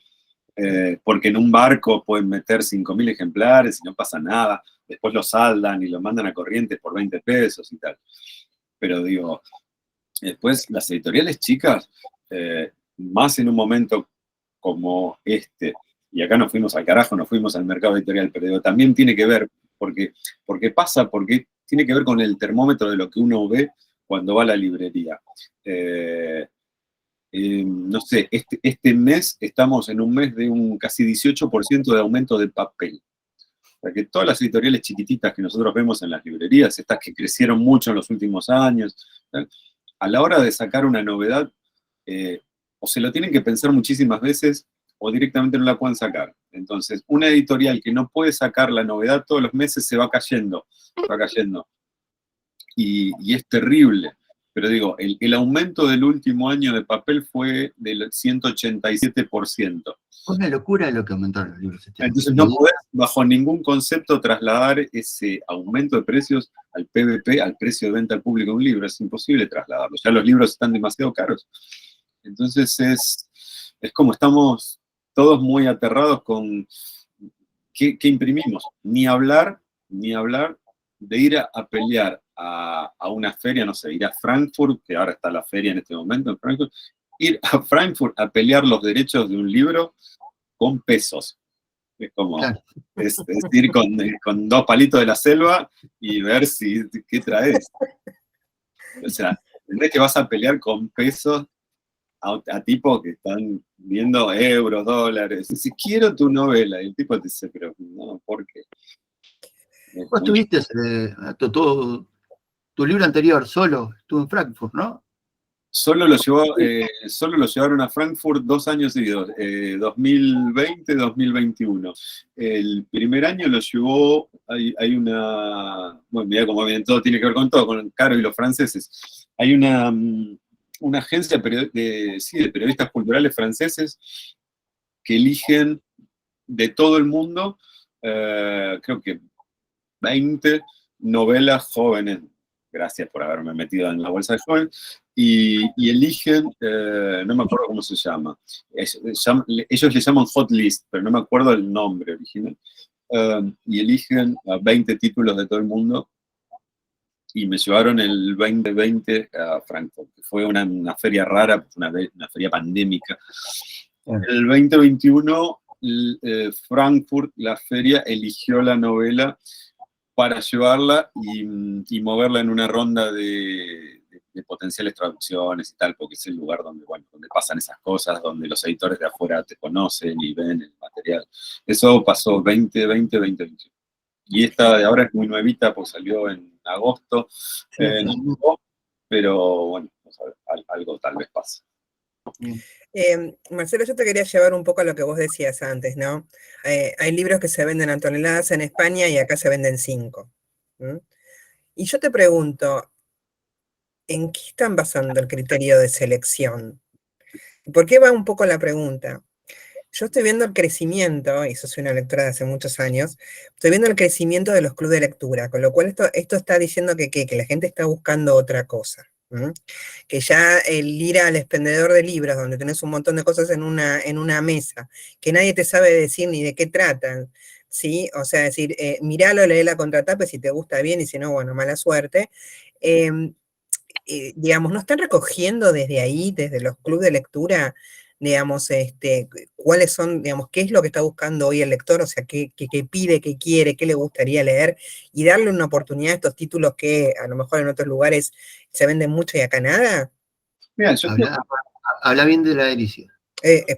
S2: porque en un barco pueden meter 5.000 ejemplares y no pasa nada, después lo saldan y lo mandan a Corrientes por 20 pesos y tal. Pero digo, después las editoriales chicas, más en un momento como este, y acá nos fuimos al carajo, nos fuimos al mercado editorial, pero digo, también tiene que ver, porque tiene que ver con el termómetro de lo que uno ve cuando va a la librería. No sé, este mes estamos en un mes de un casi 18% de aumento de papel. O sea, que todas las editoriales chiquititas que nosotros vemos en las librerías, estas que crecieron mucho en los últimos años, a la hora de sacar una novedad, o se lo tienen que pensar muchísimas veces, o directamente no la pueden sacar. Entonces, una editorial que no puede sacar la novedad todos los meses se va cayendo. Y es terrible. Pero digo, el aumento del último año de papel fue del 187%.
S1: Una locura lo que aumentaron los libros este año.
S2: Entonces no podés bajo ningún concepto trasladar ese aumento de precios al PVP, al precio de venta al público de un libro. Es imposible trasladarlo. Ya los libros están demasiado caros. Entonces es como estamos todos muy aterrados con qué imprimimos. Ni hablar de ir a pelear a una feria, no sé, ir a Frankfurt, que ahora está la feria en este momento en Frankfurt, ir a Frankfurt a pelear los derechos de un libro con pesos. Es como, claro, es ir con 2 palitos de la selva y ver qué traes. O sea, entendés que vas a pelear con pesos a tipos que están viendo euros, dólares. Si quiero tu novela, y el tipo te dice, pero no, ¿por qué?
S1: Vos tuviste tu libro anterior solo, estuvo en Frankfurt, ¿no?
S2: Solo lo llevaron a Frankfurt 2 años seguidos, 2020, 2021. El primer año lo llevó, hay una, bueno, mira cómo bien todo tiene que ver con todo, con Caro y los franceses. Hay una agencia de periodistas culturales franceses que eligen de todo el mundo, creo que 20 novelas jóvenes, gracias por haberme metido en la bolsa de jóvenes, y eligen, no me acuerdo cómo se llama, ellos le llaman hot list, pero no me acuerdo el nombre original, y eligen a 20 títulos de todo el mundo, y me llevaron el 2020 a Frankfurt, que fue una feria rara, una feria pandémica. El 2021, Frankfurt, la feria, eligió la novela para llevarla y moverla en una ronda de potenciales traducciones y tal, porque es el lugar donde, bueno, donde pasan esas cosas, donde los editores de afuera te conocen y ven el material. Eso pasó 2020. Y esta de ahora es muy nuevita, pues salió en agosto, pero bueno, algo tal vez pase.
S3: Marcelo, yo te quería llevar un poco a lo que vos decías antes, ¿no? Hay libros que se venden a toneladas en España y acá se venden 5. Y yo te pregunto, ¿en qué están basando el criterio de selección? ¿Por qué va un poco la pregunta? Yo estoy viendo el crecimiento, y eso soy una lectora de hace muchos años, estoy viendo el crecimiento de los clubes de lectura, con lo cual esto está diciendo que la gente está buscando otra cosa. Que ya el ir al expendedor de libros, donde tenés un montón de cosas en una mesa, que nadie te sabe decir ni de qué tratan, ¿sí? O sea, decir, miralo, lee la contratapa, si te gusta bien, y si no, bueno, mala suerte. Digamos, ¿no están recogiendo desde ahí, desde los clubes de lectura, digamos, cuáles son, digamos, qué es lo que está buscando hoy el lector? O sea, qué pide, qué quiere, qué le gustaría leer, y darle una oportunidad a estos títulos que a lo mejor en otros lugares se venden mucho y acá nada?
S2: Mira,
S1: habla bien de la Ericia.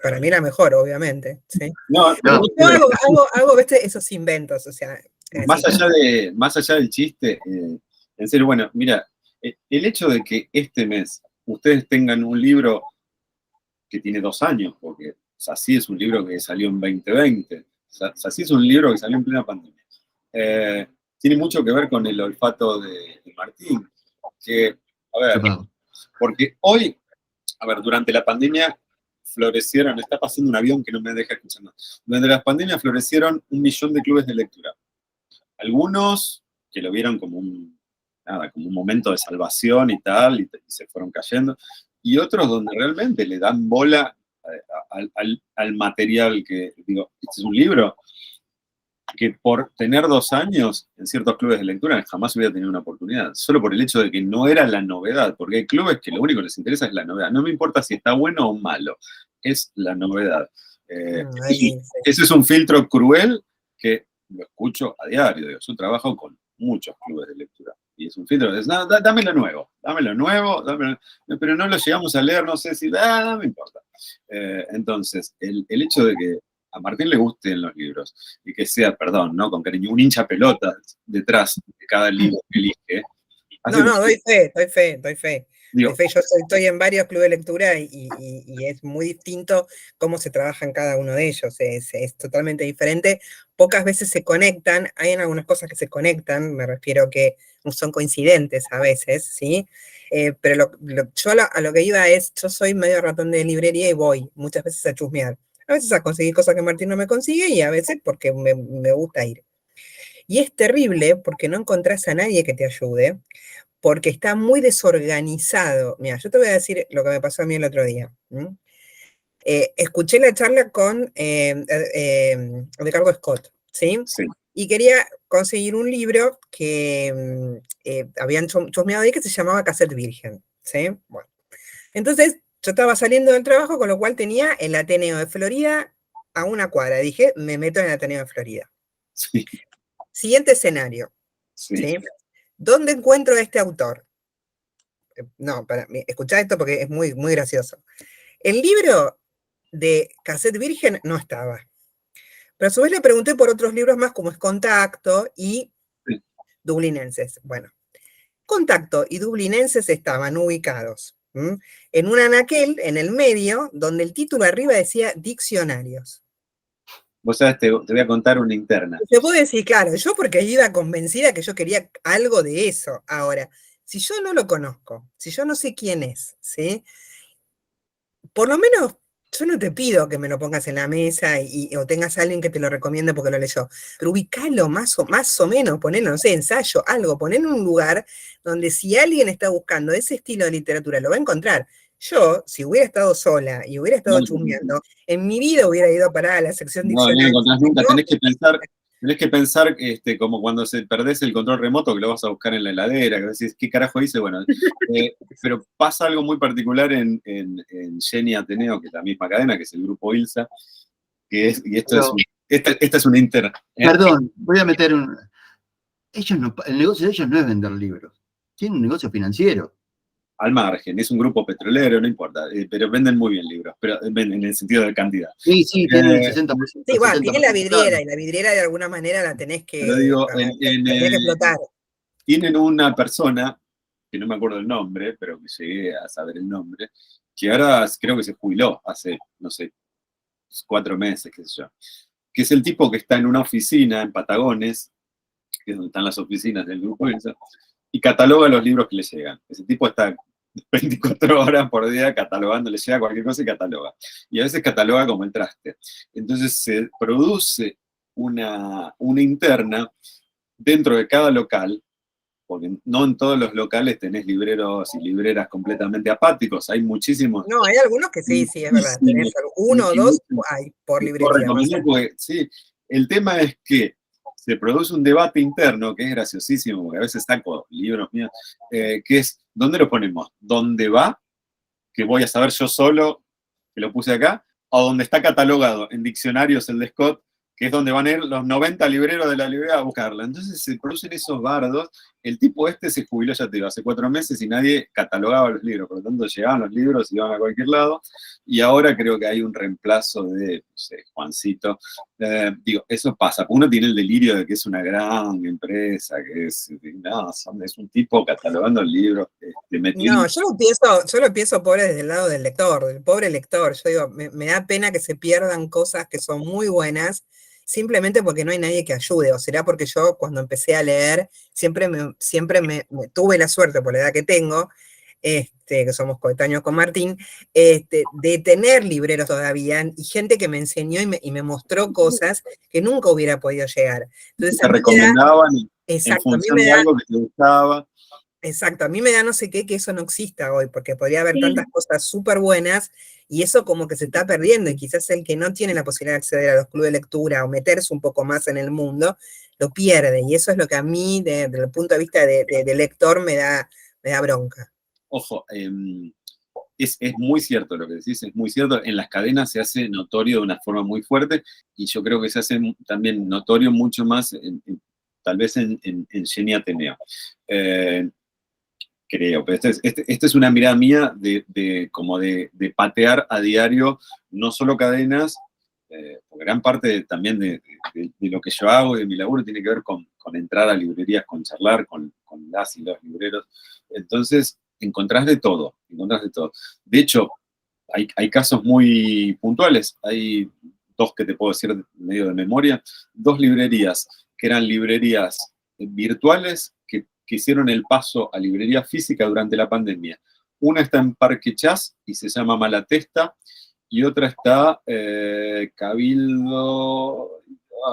S3: Para mí la mejor, obviamente, ¿sí?
S2: No,
S3: Yo hago esos inventos, o sea...
S2: más allá del chiste, en serio, bueno, mira, el hecho de que este mes ustedes tengan un libro que tiene 2 años, porque Saci es un libro que salió en 2020, Saci es un libro que salió en plena pandemia, tiene mucho que ver con el olfato de Martín, que, a ver, porque hoy, a ver, durante la pandemia florecieron, está pasando un avión que no me deja escuchar más, durante la pandemia florecieron 1 millón de clubes de lectura. Algunos que lo vieron como un momento de salvación y tal, y se fueron cayendo, y otros donde realmente le dan bola al material que, digo, este es un libro que por tener 2 años en ciertos clubes de lectura jamás hubiera tenido una oportunidad, solo por el hecho de que no era la novedad, porque hay clubes que lo único que les interesa es la novedad, no me importa si está bueno o malo, es la novedad. Ese es un filtro cruel que lo escucho a diario, digo, yo trabajo con muchos clubes de lectura, y es un filtro, es, no, dame lo nuevo, pero no lo llegamos a leer, no sé si, no me importa. Entonces, el hecho de que a Martín le gusten los libros, y que sea, perdón, ¿no? Con cariño, un hincha pelota detrás de cada libro que elige.
S3: No, doy fe. Digo, yo estoy en varios clubes de lectura y es muy distinto cómo se trabaja en cada uno de ellos, es totalmente diferente. Pocas veces se conectan, hay en algunas cosas que se conectan, me refiero que son coincidentes a veces, ¿sí? Pero yo a lo que iba es, yo soy medio ratón de librería y voy muchas veces a chusmear. A veces a conseguir cosas que Martín no me consigue y a veces porque me gusta ir. Y es terrible porque no encontrás a nadie que te ayude, porque está muy desorganizado. Mira, yo te voy a decir lo que me pasó a mí el otro día. Escuché la charla con Ricardo Scott, ¿sí?
S2: Sí.
S3: Y quería conseguir un libro que habían chusmeado ahí que se llamaba Cassette Virgen, ¿sí? Bueno, entonces yo estaba saliendo del trabajo, con lo cual tenía el Ateneo de Florida a una cuadra. Dije, me meto en el Ateneo de Florida.
S2: Sí.
S3: Siguiente escenario. ¿Sí? ¿Dónde encuentro a este autor? No, escuchá esto porque es muy, muy gracioso. El libro de Cassette Virgen no estaba. Pero a su vez le pregunté por otros libros más, como es Contacto y Dublinenses. Bueno, Contacto y Dublinenses estaban ubicados en un anaquel en el medio, donde el título arriba decía diccionarios.
S2: Vos sabés, te voy a contar una interna.
S3: Te puedo decir, claro, yo porque iba convencida que yo quería algo de eso. Ahora, si yo no lo conozco, si yo no sé quién es, ¿sí? Por lo menos Yo no te pido que me lo pongas en la mesa o tengas a alguien que te lo recomiende porque lo leyó, pero ubicalo más o menos, ponelo, no sé, ensayo, algo, ponelo en un lugar donde si alguien está buscando ese estilo de literatura, lo va a encontrar. Yo, si hubiera estado sola y hubiera estado chusmeando, en mi vida hubiera ido a parar a la sección
S2: No lo
S3: diccionario.
S2: encontrás nunca, tenés que pensar como cuando perdés el control remoto, que lo vas a buscar en la heladera, que decís, ¿qué carajo hice? Bueno, pero pasa algo muy particular en Jenny Ateneo, que es la misma cadena, que es el grupo ILSA, esta es una inter.
S1: Perdón, voy a meter un... el negocio de ellos no es vender libros, tienen un negocio financiero.
S2: Al margen, es un grupo petrolero, no importa, pero venden muy bien libros, pero venden en el sentido de cantidad.
S1: Sí, tienen el 60%.
S3: Sí, igual, tiene la vidriera, y la vidriera de alguna manera la tenés que,
S2: Pero digo,
S3: tenés que explotar.
S2: Tienen una persona, que no me acuerdo el nombre, pero que llegué a saber el nombre, que ahora creo que se jubiló hace, no sé, 4 meses, qué sé yo, que es el tipo que está en una oficina en Patagones, que es donde están las oficinas del grupo ILSA, y cataloga los libros que le llegan. Ese tipo está 24 horas por día catalogando, le llega cualquier cosa y cataloga. Y a veces cataloga como el traste. Entonces se produce una interna dentro de cada local, porque no en todos los locales tenés libreros y libreras completamente apáticos, hay muchísimos.
S3: No, hay algunos que sí, es verdad. Tenés uno o dos hay por librería.
S2: Porque, sí, el tema es que se produce un debate interno que es graciosísimo, porque a veces saco libros míos, que es, ¿dónde lo ponemos? ¿Dónde va? Que voy a saber yo solo, que lo puse acá, o donde está catalogado en diccionarios el de Scott, que es donde van a ir los 90 libreros de la librería a buscarla. Entonces se producen esos bardos. El tipo se jubiló, ya te digo, hace 4 meses y nadie catalogaba los libros, por lo tanto llegaban los libros y iban a cualquier lado, y ahora creo que hay un reemplazo de, no sé, Juancito. Digo, eso pasa, uno tiene el delirio de que es una gran empresa, que es un tipo catalogando el libro.
S3: No, yo lo pienso pobre desde el lado del lector, del pobre lector. Yo digo, me da pena que se pierdan cosas que son muy buenas, simplemente porque no hay nadie que ayude, o será porque yo cuando empecé a leer siempre me tuve la suerte por la edad que tengo, que somos coetáneos con Martín, de tener libreros todavía y gente que me enseñó y me mostró cosas que nunca hubiera podido llegar. Entonces,
S2: te recomendaban en función de algo que te gustaba.
S3: Exacto, a mí me da no sé qué que eso no exista hoy, porque podría haber tantas cosas súper buenas y eso como que se está perdiendo, y quizás el que no tiene la posibilidad de acceder a los clubes de lectura o meterse un poco más en el mundo, lo pierde, y eso es lo que a mí, desde el punto de vista de lector, me da bronca.
S2: Ojo, es muy cierto lo que decís, es muy cierto, en las cadenas se hace notorio de una forma muy fuerte, y yo creo que se hace también notorio mucho más, tal vez en Jenny Ateneo. Creo, pero esta es una mirada mía de patear a diario, no solo cadenas, porque gran parte también de lo que yo hago y de mi laburo tiene que ver con entrar a librerías, con charlar con las y los libreros. Entonces, encontrás de todo, De hecho, hay casos muy puntuales, hay 2 que te puedo decir medio de memoria, 2 librerías que eran librerías virtuales que hicieron el paso a librería física durante la pandemia. Una está en Parque Chas y se llama Malatesta, y otra está Cabildo...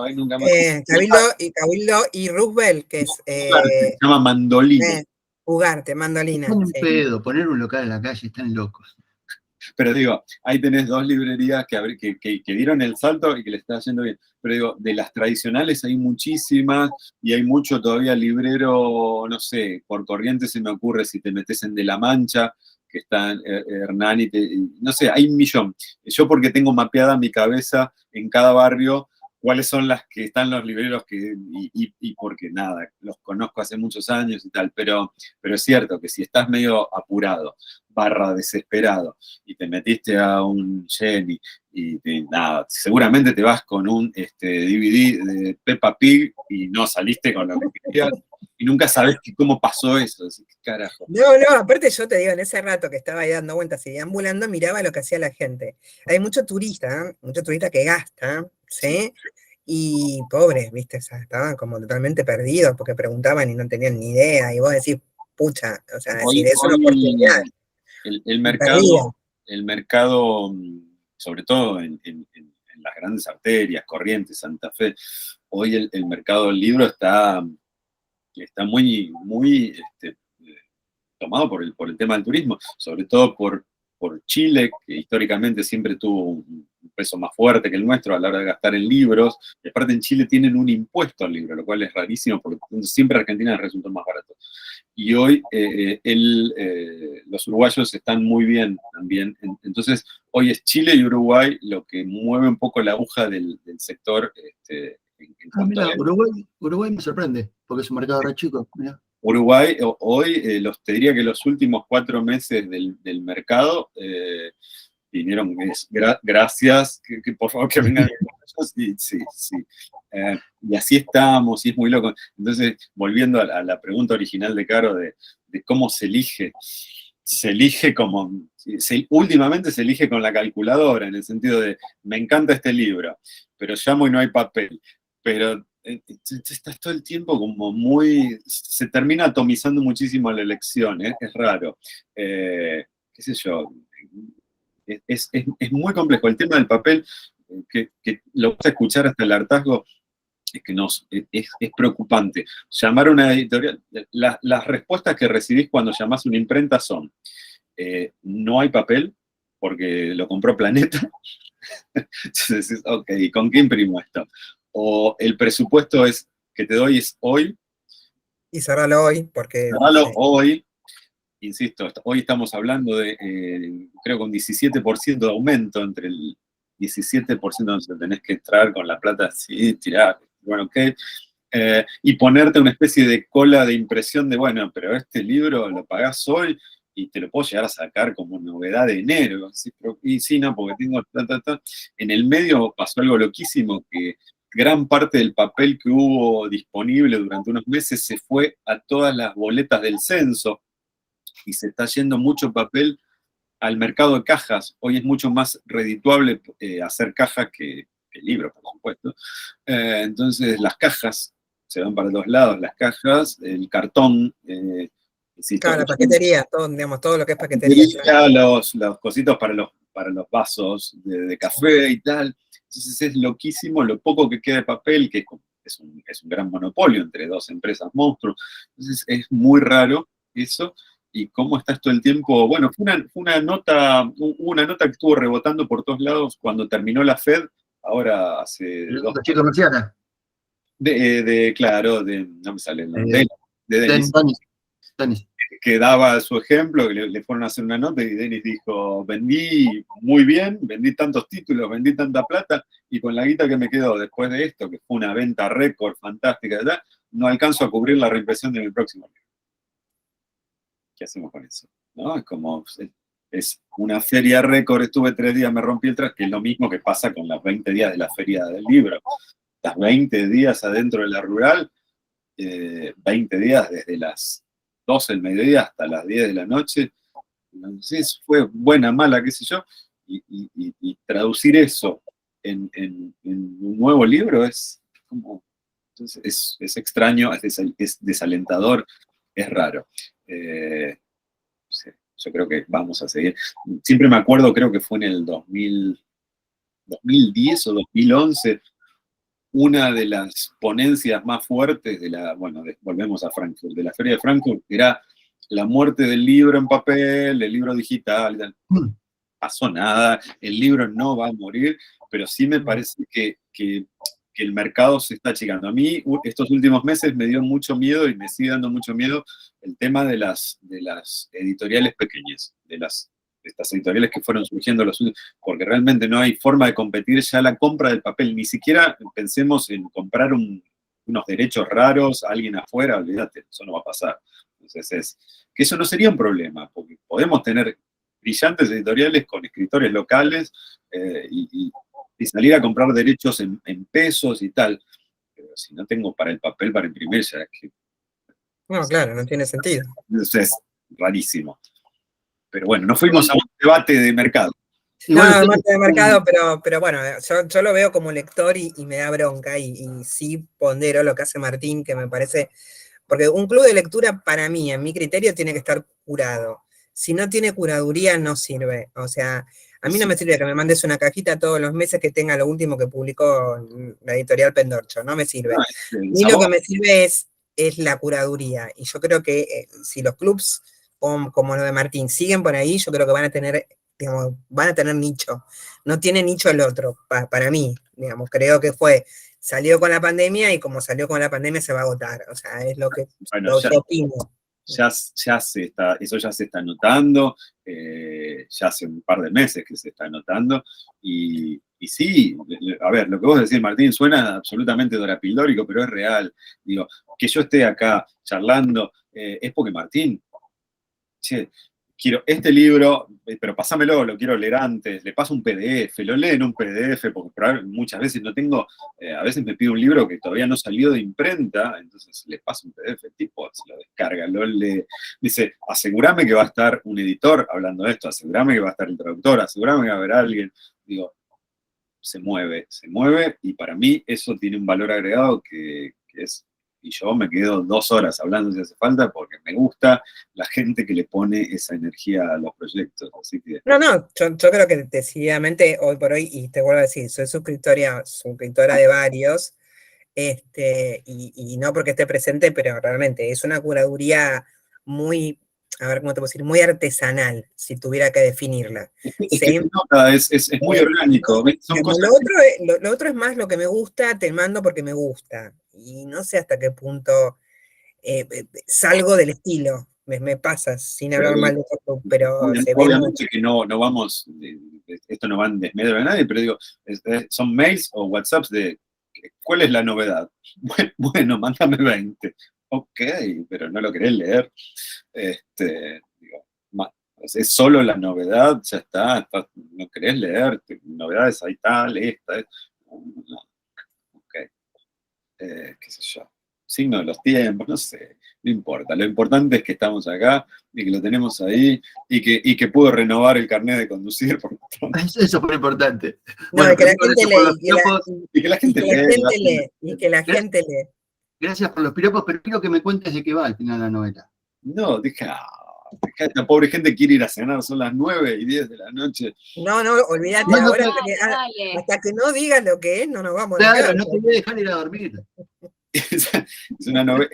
S2: Ay, nunca más.
S3: Cabildo y Roosevelt, que es...
S2: se llama Mandolina.
S3: Ugarte, Mandolina.
S1: Están en pedo, poner un local en la calle, están locos.
S2: Pero digo, ahí tenés 2 librerías que dieron el salto y que le está yendo bien. Pero digo, de las tradicionales hay muchísimas y hay mucho todavía librero, no sé, por Corrientes se me ocurre si te metes en De la Mancha, que está Hernán no sé, hay un millón. Yo porque tengo mapeada mi cabeza en cada barrio cuáles son las que están los libreros y porque nada, los conozco hace muchos años y tal, pero es cierto que si estás medio apurado, /desesperado, y te metiste a un Jenny y nada, seguramente te vas con un DVD de Peppa Pig y no saliste con lo que querías y nunca sabes cómo pasó eso, así que carajo.
S3: No, aparte yo te digo, en ese rato que estaba ahí dando vueltas y deambulando, miraba lo que hacía la gente. Hay mucho turista que gasta, ¿sí? Y pobres, ¿viste? O sea, estaban como totalmente perdidos porque preguntaban y no tenían ni idea, y vos decís, pucha, o sea, es una oportunidad.
S2: El mercado sobre todo en las grandes arterias, Corrientes, Santa Fe. Hoy el mercado del libro está muy, muy tomado por el tema del turismo, sobre todo por Chile, que históricamente siempre tuvo un peso más fuerte que el nuestro a la hora de gastar en libros. Y aparte en Chile tienen un impuesto al libro, lo cual es rarísimo, porque siempre Argentina resulta más barato. Y hoy los uruguayos están muy bien también. Entonces, hoy es Chile y Uruguay lo que mueve un poco la aguja del sector.
S1: Mira, Uruguay me sorprende, porque es un mercado re chico. Mirá.
S2: Uruguay, hoy, te diría que los últimos 4 meses del mercado vinieron, gracias, que por favor que vengan. Sí. Y así estamos, y es muy loco. Entonces, volviendo a la pregunta original de Caro, de cómo se elige como, últimamente se elige con la calculadora, en el sentido de, me encanta este libro, pero llamo y no hay papel. Pero estás todo el tiempo como se termina atomizando muchísimo la elección, ¿eh? Es raro. Qué sé yo, es muy complejo. El tema del papel, que lo vas a escuchar hasta el hartazgo, es que es preocupante. Llamar a una editorial, las respuestas que recibís cuando llamás a una imprenta son, no hay papel, porque lo compró Planeta. Entonces decís, ok, ¿con qué imprimo esto? O el presupuesto que te doy es hoy.
S3: Y cerralo hoy, porque...
S2: Cerralo
S3: sí.
S2: hoy. Insisto, hoy estamos hablando de, creo que un 17% de aumento, entre el 17% donde tenés que entrar con la plata así, tirar, bueno, ok. Y ponerte una especie de cola de impresión de, bueno, pero este libro lo pagás hoy y te lo puedo llegar a sacar como novedad de enero. Y sí, no, porque tengo... En el medio pasó algo loquísimo, que gran parte del papel que hubo disponible durante unos meses se fue a todas las boletas del censo, y se está yendo mucho papel al mercado de cajas. Hoy es mucho más redituable hacer caja que libro, por supuesto. Entonces las cajas se van para los lados, las cajas, el cartón.
S3: Claro, la paquetería, todo lo que es paquetería.
S2: Los cositos para los vasos de café y tal. Entonces es loquísimo lo poco que queda de papel, que es un gran monopolio entre 2 empresas monstruos. Entonces es muy raro eso. Y cómo estás todo el tiempo. Bueno, fue una nota que estuvo rebotando por todos lados cuando terminó la Fed, ahora hace 2
S1: La chica marciana.
S2: Claro, no me sale el nombre, de Denis,
S1: Denis.
S2: que daba su ejemplo, que le fueron a hacer una nota y Denis dijo, vendí muy bien, vendí tantos títulos, vendí tanta plata, y con la guita que me quedó después de esto, que fue una venta récord fantástica, ¿verdad? No alcanzo a cubrir la reimpresión de mi próximo libro. ¿Qué hacemos con eso? ¿No? Es como, es una feria récord, estuve 3 días, me rompí el traje, que es lo mismo que pasa con los 20 días de la feria del libro. Estás 20 días adentro de la rural, 20 días desde las 12 del mediodía hasta las 10 de la noche. Entonces fue buena, mala, qué sé yo, y traducir eso en un nuevo libro es como, entonces es extraño, es desalentador, es raro. Sí, yo creo que vamos a seguir. Siempre me acuerdo, creo que fue en el 2010 o 2011, una de las ponencias más fuertes volvemos a Frankfurt, de la Feria de Frankfurt, era la muerte del libro en papel, del libro digital, y tal. Pasó nada, el libro no va a morir, pero sí me parece que el mercado se está achicando. A mí, estos últimos meses me dio mucho miedo, y me sigue dando mucho miedo, el tema de las editoriales pequeñas, de estas editoriales que fueron surgiendo porque realmente no hay forma de competir ya la compra del papel. Ni siquiera pensemos en comprar unos derechos raros a alguien afuera, olvídate, eso no va a pasar. Entonces que eso no sería un problema, porque podemos tener brillantes editoriales con escritores locales y salir a comprar derechos en pesos y tal. Pero si no tengo para el papel para imprimir, ya es que...
S3: No, claro, no tiene sentido.
S2: Entonces es rarísimo. Pero bueno, nos fuimos a un debate de mercado.
S3: No, debate de mercado, pero bueno, yo lo veo como lector y me da bronca, y sí pondero lo que hace Martín, que me parece... Porque un club de lectura, para mí, en mi criterio, tiene que estar curado. Si no tiene curaduría, no sirve. O sea, A mí no me sirve que me mandes una cajita todos los meses que tenga lo último que publicó la editorial Pendorcho, no me sirve.
S2: No,
S3: A mí lo que me sirve es la curaduría, y yo creo que si los clubs como lo de Martín siguen por ahí, yo creo que van a tener, digamos, van a tener nicho. No tiene nicho el otro, para mí, digamos, creo que salió con la pandemia y como salió con la pandemia se va a agotar, o sea, es lo que opino.
S2: Eso ya se está notando, ya hace un par de meses que se está notando, y sí, a ver, lo que vos decís, Martín, suena absolutamente dorapildórico, pero es real. Digo, que yo esté acá charlando, es porque Martín, che, quiero este libro, pero pásamelo, lo quiero leer antes, le paso un PDF, lo lee en un PDF, porque muchas veces no tengo, a veces me pide un libro que todavía no salió de imprenta, entonces le paso un PDF, el tipo se lo descarga, lo lee, dice, asegúrame que va a estar un editor hablando de esto, asegúrame que va a estar el traductor, asegúrame que va a haber alguien, digo, se mueve, y para mí eso tiene un valor agregado que es. Y yo me quedo 2 horas hablando si hace falta porque me gusta la gente que le pone esa energía a los proyectos. Así que...
S3: No, yo creo que decididamente hoy por hoy, y te vuelvo a decir, soy suscriptora de varios, y no porque esté presente, pero realmente es una curaduría muy, a ver cómo te puedo decir, muy artesanal, si tuviera que definirla.
S2: Es muy orgánico. Son cosas
S3: lo otro es más lo que me gusta, te mando porque me gusta. Y no sé hasta qué punto salgo del estilo. Me pasa, sin hablar mal de otro, pero
S2: obviamente que no vamos, esto no va en desmedro de nadie, pero digo, son mails o WhatsApps de ¿cuál es la novedad? Bueno, mándame 20. Ok, pero no lo querés leer. Digo, es solo la novedad, ya está, no querés leer, novedades, ahí está, lee esta. No. Ok. Qué sé yo. Signo de los tiempos, no sé, no importa. Lo importante es que estamos acá y que lo tenemos ahí y que puedo renovar el carnet de conducir.
S1: Eso fue importante.
S3: No, bueno, que la gente lee.
S2: Y que la gente lee.
S3: Y que la gente lee.
S1: Gracias por los piropos, pero quiero que me cuentes de qué va al final la novela.
S2: No, esta pobre gente quiere ir a cenar, son las 9:10 de la noche.
S3: No, olvídate, ahora hasta que no digas lo que es, no nos vamos a
S1: Claro, no te voy a dejar ir a dormir.
S2: Es una novela,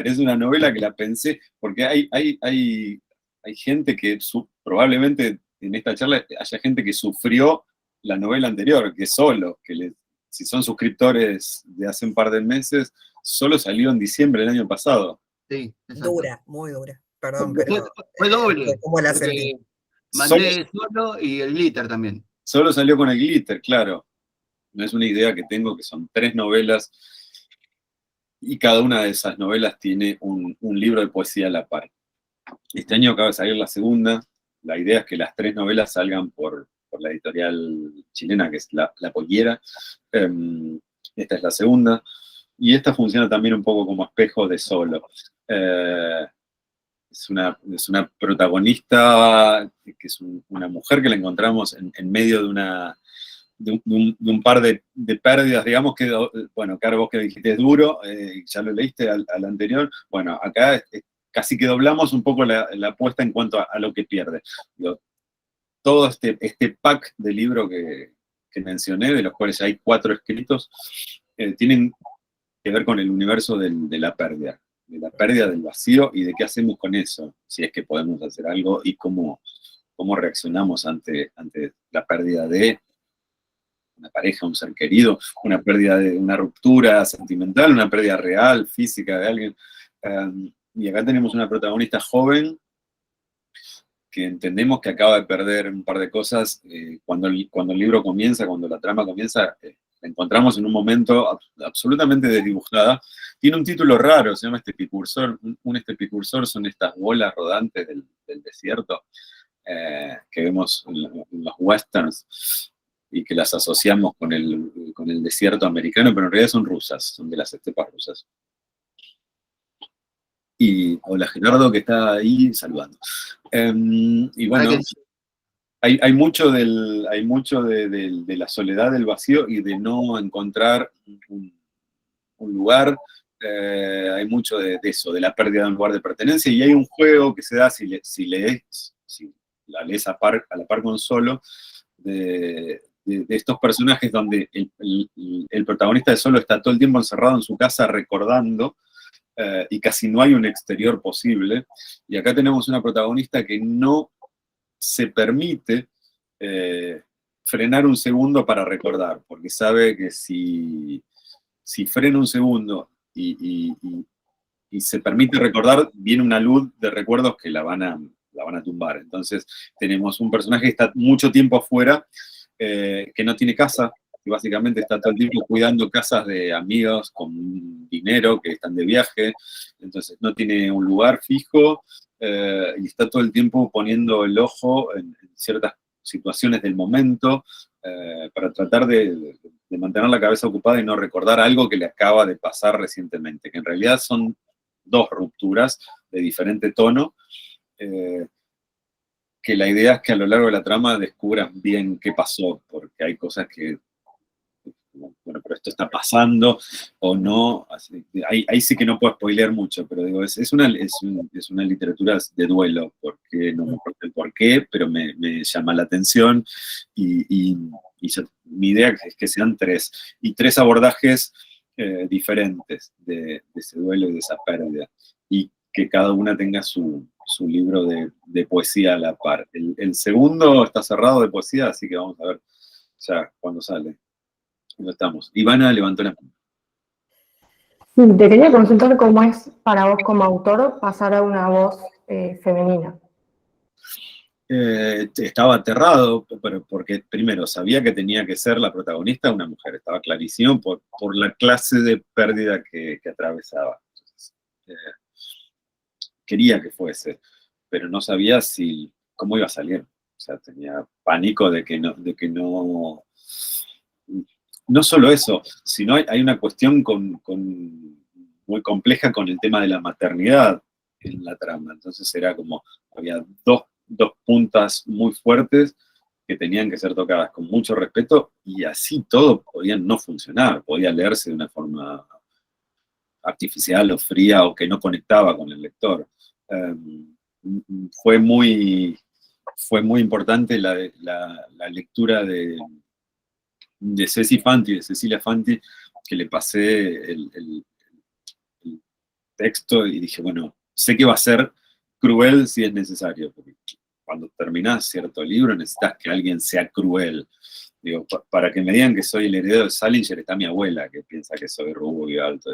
S2: es una novela que la pensé, porque hay gente que probablemente en esta charla haya gente que sufrió la novela anterior, que Solo, si son suscriptores de hace un par de meses, Solo salió en diciembre del año pasado.
S1: Sí,
S3: dura, muy dura. Perdón, pero
S1: fue doble.
S3: ¿Cómo la sentí?
S1: Mandé Solo y el Glitter también.
S2: Solo salió con el Glitter, claro. No es una idea que tengo, que son 3 novelas. Y cada una de esas novelas tiene un libro de poesía a la par. Este año acaba de salir la segunda. La idea es que las 3 novelas salgan por la editorial chilena, que es La Pollera. Esta es la segunda. Y esta funciona también un poco como espejo de Solo. Es una protagonista, que es una mujer que la encontramos en medio de un par de pérdidas, digamos, que, bueno, Caro, vos que dijiste es duro, ya lo leíste al anterior, bueno, acá casi que doblamos un poco la apuesta en cuanto a lo que pierde. Todo este pack de libro que mencioné, de los cuales hay 4 escritos, tienen que ver con el universo de la pérdida del vacío y de qué hacemos con eso, si es que podemos hacer algo y cómo reaccionamos ante la pérdida de una pareja, un ser querido, una pérdida de una ruptura sentimental, una pérdida real, física de alguien. Y acá tenemos una protagonista joven que entendemos que acaba de perder un par de cosas. Cuando el libro comienza, cuando la trama comienza, la encontramos en un momento absolutamente desdibujada. Tiene un título raro, se llama Estepicursor. Un estepicursor son estas bolas rodantes del desierto que vemos en los westerns y que las asociamos con el desierto americano, pero en realidad son rusas, son de las estepas rusas. Y hola Gerardo, que está ahí saludando. Y bueno, hay mucho de la soledad, del vacío y de no encontrar un lugar. Hay mucho de eso, de la pérdida de un lugar de pertenencia, y hay un juego que se da si la lees a la par con Solo, de estos personajes donde el protagonista de Solo está todo el tiempo encerrado en su casa recordando, y casi no hay un exterior posible. Y acá tenemos una protagonista que no se permite frenar un segundo para recordar, porque sabe que si frena un segundo y se permite recordar, viene una luz de recuerdos que la van a tumbar. Entonces tenemos un personaje que está mucho tiempo afuera, que no tiene casa, que básicamente está todo el tiempo cuidando casas de amigos con dinero que están de viaje, entonces no tiene un lugar fijo, y está todo el tiempo poniendo el ojo en ciertas situaciones del momento, para tratar de mantener la cabeza ocupada y no recordar algo que le acaba de pasar recientemente, que en realidad son dos rupturas de diferente tono, que la idea es que a lo largo de la trama descubran bien qué pasó, porque hay cosas que, bueno, pero esto está pasando o no, ahí sí que no puedo spoilear mucho, pero digo, es una literatura de duelo, porque no me acuerdo el por qué, pero me llama la atención, y mi idea es que sean tres abordajes diferentes de ese duelo y de esa pérdida, y que cada una tenga su libro de poesía a la par. El segundo está cerrado de poesía, así que vamos a ver ya cuando sale. No estamos. Ivana levantó la mano.
S6: Sí, te quería consultar cómo es para vos como autor pasar a una voz femenina.
S2: Estaba aterrado, pero porque primero sabía que tenía que ser la protagonista una mujer, estaba clarísimo por la clase de pérdida que atravesaba. Entonces, quería que fuese, pero no sabía cómo iba a salir. O sea, tenía pánico de que no solo eso, sino hay una cuestión muy compleja con el tema de la maternidad en la trama. Entonces era como, había dos puntas muy fuertes que tenían que ser tocadas con mucho respeto, y así todo podía no funcionar, podía leerse de una forma artificial o fría o que no conectaba con el lector. Fue muy importante la lectura de Cecilia Fanti, que le pasé el texto y dije, bueno, sé que va a ser cruel si es necesario, porque cuando terminás cierto libro necesitas que alguien sea cruel. Digo, para que me digan que soy el heredero de Salinger está mi abuela, que piensa que soy rubio y alto.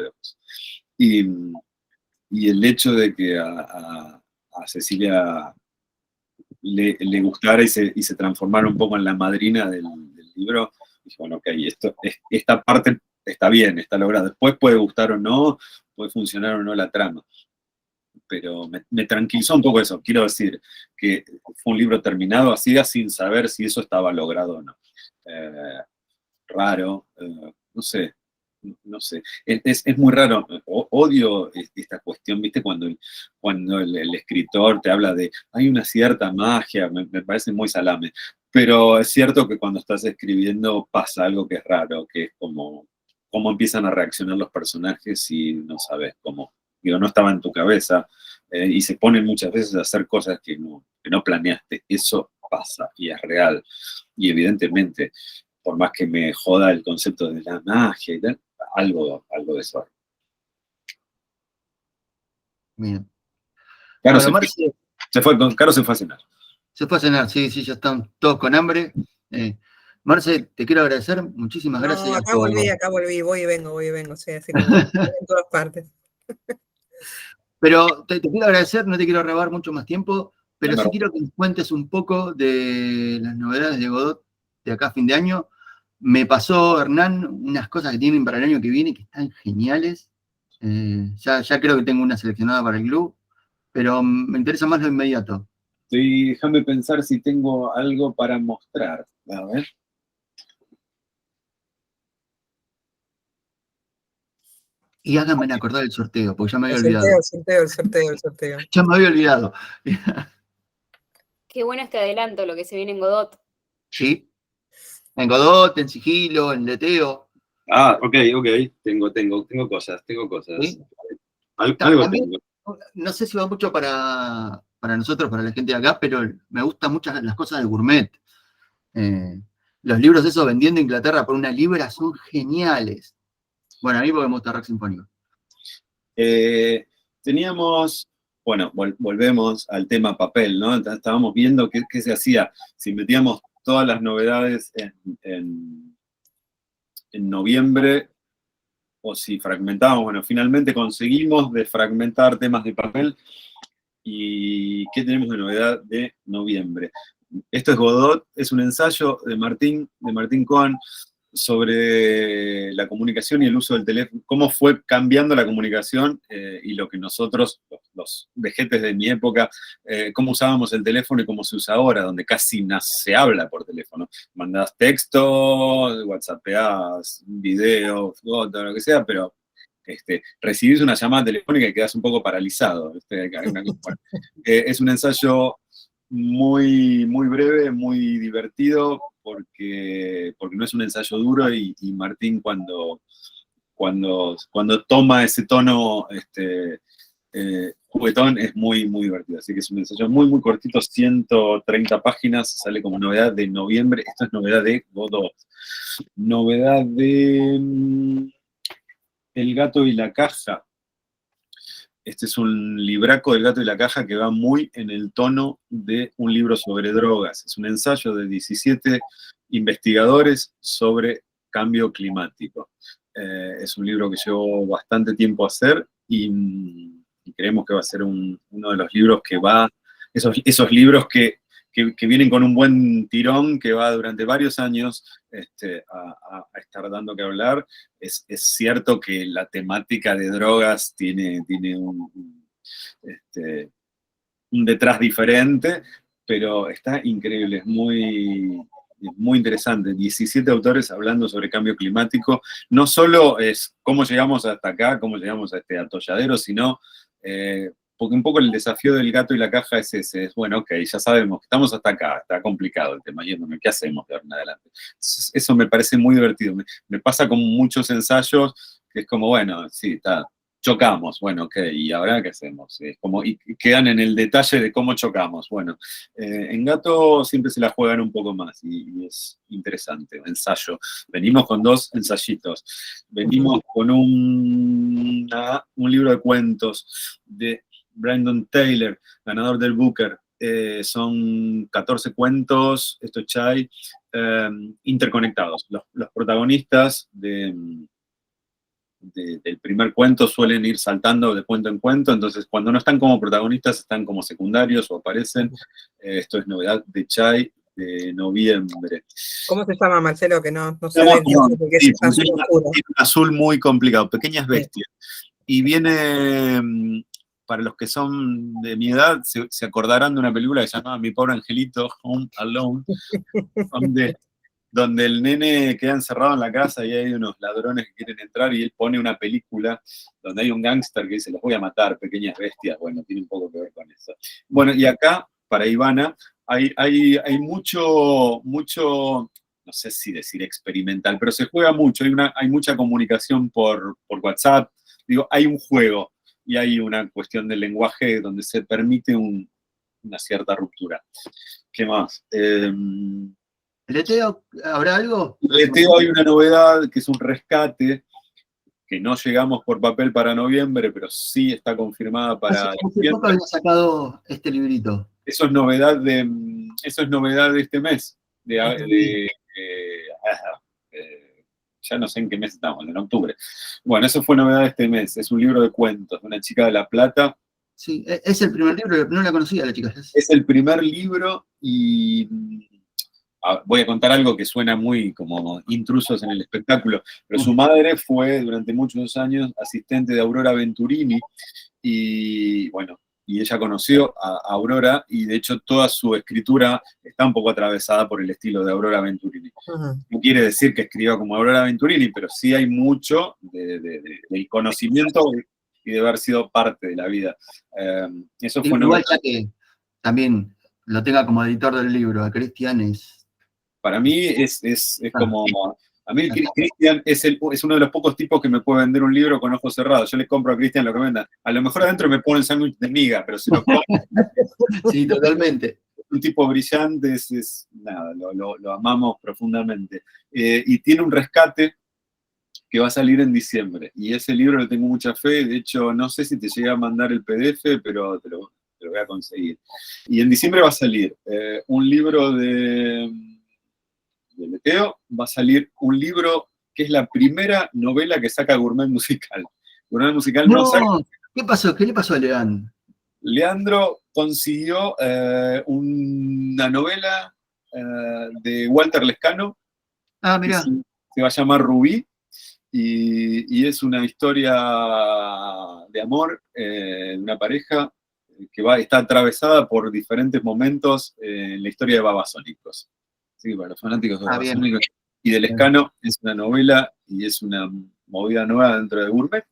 S2: Y el hecho de que a Cecilia le gustara y se transformara un poco en la madrina del libro, dije, bueno, ok, esta parte está bien, está lograda. Después puede gustar o no, puede funcionar o no la trama. Pero me tranquilizó un poco eso. Quiero decir que fue un libro terminado así, sin saber si eso estaba logrado o no. Raro, no sé. Es muy raro. Odio esta cuestión, ¿viste? Cuando el escritor te habla de hay una cierta magia, me parece muy salame. Pero es cierto que cuando estás escribiendo pasa algo que es raro, que es como cómo empiezan a reaccionar los personajes y no sabes cómo. Digo, no estaba en tu cabeza, y se ponen muchas veces a hacer cosas que no planeaste. Eso pasa y es real. Y evidentemente, por más que me joda el concepto de la magia y tal, algo de eso.
S1: Bien.
S2: Caro,
S1: Bueno, Marce,
S2: Caro se fue a cenar.
S1: se fue a cenar, sí, ya están todos con hambre. Marce, te quiero agradecer, muchísimas gracias.
S3: No, acá volví, voy y vengo, o sea, así como en todas partes.
S1: Pero te quiero agradecer, no te quiero robar mucho más tiempo, pero sí quiero que nos cuentes un poco de las novedades de Godot de acá a fin de año. Me pasó, Hernán, unas cosas que tienen para el año que viene que están geniales. Ya creo que tengo una seleccionada para el club, pero me interesa más lo inmediato.
S2: Déjame pensar si tengo algo para mostrar. A ver.
S1: Y háganme acordar el sorteo, porque ya me había olvidado.
S3: El sorteo.
S1: Ya me había olvidado.
S7: Qué bueno este adelanto, lo que se viene en Godot.
S1: Sí. En Godot, en Sigilo, en Leteo.
S2: Ah, ok. Tengo cosas.
S1: ¿Sí?
S2: Algo
S1: También,
S2: tengo.
S1: no sé si va mucho para nosotros, para la gente de acá, pero me gustan mucho las cosas del gourmet. Los libros esos vendiendo en Inglaterra por 1 libra son geniales. Bueno, a mí porque me gusta rock sinfónico.
S2: Teníamos, bueno, volvemos al tema papel, ¿no? Estábamos viendo qué se hacía. Si metíamos todas las novedades en noviembre, o si fragmentábamos. Bueno, finalmente conseguimos desfragmentar temas de papel. ¿Y qué tenemos de novedad de noviembre? Esto es Godot, es un ensayo de Martín Cohen sobre la comunicación y el uso del teléfono, cómo fue cambiando la comunicación y lo que nosotros, los vejetes de mi época, cómo usábamos el teléfono y cómo se usa ahora, donde casi no se habla por teléfono. Mandás texto, whatsappeás, video, foto, lo que sea, pero recibís una llamada telefónica y quedás un poco paralizado. Es un ensayo muy, muy breve, muy divertido, porque no es un ensayo duro y Martín cuando toma ese tono juguetón es muy, muy divertido. Así que es un ensayo muy, muy cortito, 130 páginas, sale como novedad de noviembre. Esto es novedad de Godot. Novedad de El gato y la caja. Este es un libraco del gato y la caja que va muy en el tono de un libro sobre drogas. Es un ensayo de 17 investigadores sobre cambio climático. Es un libro que llevó bastante tiempo a hacer y creemos que va a ser uno de los libros que va, esos libros que vienen con un buen tirón, que va durante varios años a estar dando que hablar. Es cierto que la temática de drogas tiene un detrás diferente, pero está increíble, es muy interesante. 17 autores hablando sobre cambio climático. No solo es cómo llegamos hasta acá, cómo llegamos a este atolladero, sino porque un poco el desafío del gato y la caja es ese, es bueno, ok, ya sabemos que estamos hasta acá, está complicado el tema, yéndome, ¿qué hacemos de ahora en adelante? Eso me parece muy divertido, me pasa con muchos ensayos, que es como, bueno, sí, chocamos, bueno, ok, ¿y ahora qué hacemos? Es como, y quedan en el detalle de cómo chocamos, bueno, en Gato siempre se la juegan un poco más, y es interesante, ensayo. Venimos con 2 ensayitos, venimos con un libro de cuentos de Brandon Taylor, ganador del Booker. Son 14 cuentos, estos chai, interconectados. Los protagonistas del primer cuento suelen ir saltando de cuento en cuento, entonces cuando no están como protagonistas están como secundarios o aparecen. Esto es novedad de Chai de noviembre.
S3: ¿Cómo se llama, Marcelo? Que no se ve bien, porque
S2: sí,
S3: es azul oscuro.
S2: tiene un azul muy complicado, Pequeñas Bestias. Y viene, para los que son de mi edad, se acordarán de una película que se llamaba Mi Pobre Angelito, Home Alone, donde el nene queda encerrado en la casa y hay unos ladrones que quieren entrar y él pone una película donde hay un gángster que dice, los voy a matar, pequeñas bestias. Bueno, tiene un poco que ver con eso. Bueno, y acá, para Ivana, hay mucho, no sé si decir experimental, pero se juega mucho, hay mucha comunicación por WhatsApp. Digo, hay un juego y hay una cuestión del lenguaje donde se permite una cierta ruptura. ¿Qué más?
S1: ¿Leteo habrá algo?
S2: Leteo hay una novedad que es un rescate, que no llegamos por papel para noviembre, pero sí está confirmada para
S1: Hace poco había sacado este librito.
S2: Eso es novedad de este mes. Ya no sé en qué mes estamos, en octubre. Bueno, eso fue novedad de este mes. Es un libro de cuentos de una chica de La Plata.
S1: Sí, es el primer libro, no la conocía la chica.
S2: Es el primer libro y voy a contar algo que suena muy como intrusos en el espectáculo, pero su madre fue durante muchos años asistente de Aurora Venturini y bueno, y ella conoció a Aurora y de hecho toda su escritura está un poco atravesada por el estilo de Aurora Venturini. No quiere decir que escriba como Aurora Venturini, pero sí hay mucho del conocimiento y de haber sido parte de la vida. Eso fue
S1: igual ya que también lo tenga como editor del libro, a Cristian es...
S2: Para mí es como... A mí Cristian es uno de los pocos tipos que me puede vender un libro con ojos cerrados. Yo le compro a Cristian lo que venda. A lo mejor adentro me pone el sándwich de miga, pero se lo compro.
S1: Sí, totalmente.
S2: un tipo brillante, nada, lo amamos profundamente. Y tiene un rescate que va a salir en diciembre. Y ese libro le tengo mucha fe. De hecho, no sé si te llegué a mandar el PDF, pero te lo voy a conseguir. Y en diciembre va a salir un libro de Leteo, va a salir un libro que es la primera novela que saca Gourmet Musical. Gourmet Musical no saca...
S1: ¿Qué pasó? ¿Qué le pasó a Leandro?
S2: Leandro consiguió una novela de Walter Lescano.
S1: Ah, mirá.
S2: Se va a llamar Rubí. Y es una historia de amor de una pareja que está atravesada por diferentes momentos en la historia de Babasónicos. Sí, para los fanáticos de Babasónicos. Y de Lescano es una novela y es una movida nueva dentro de Gourmet.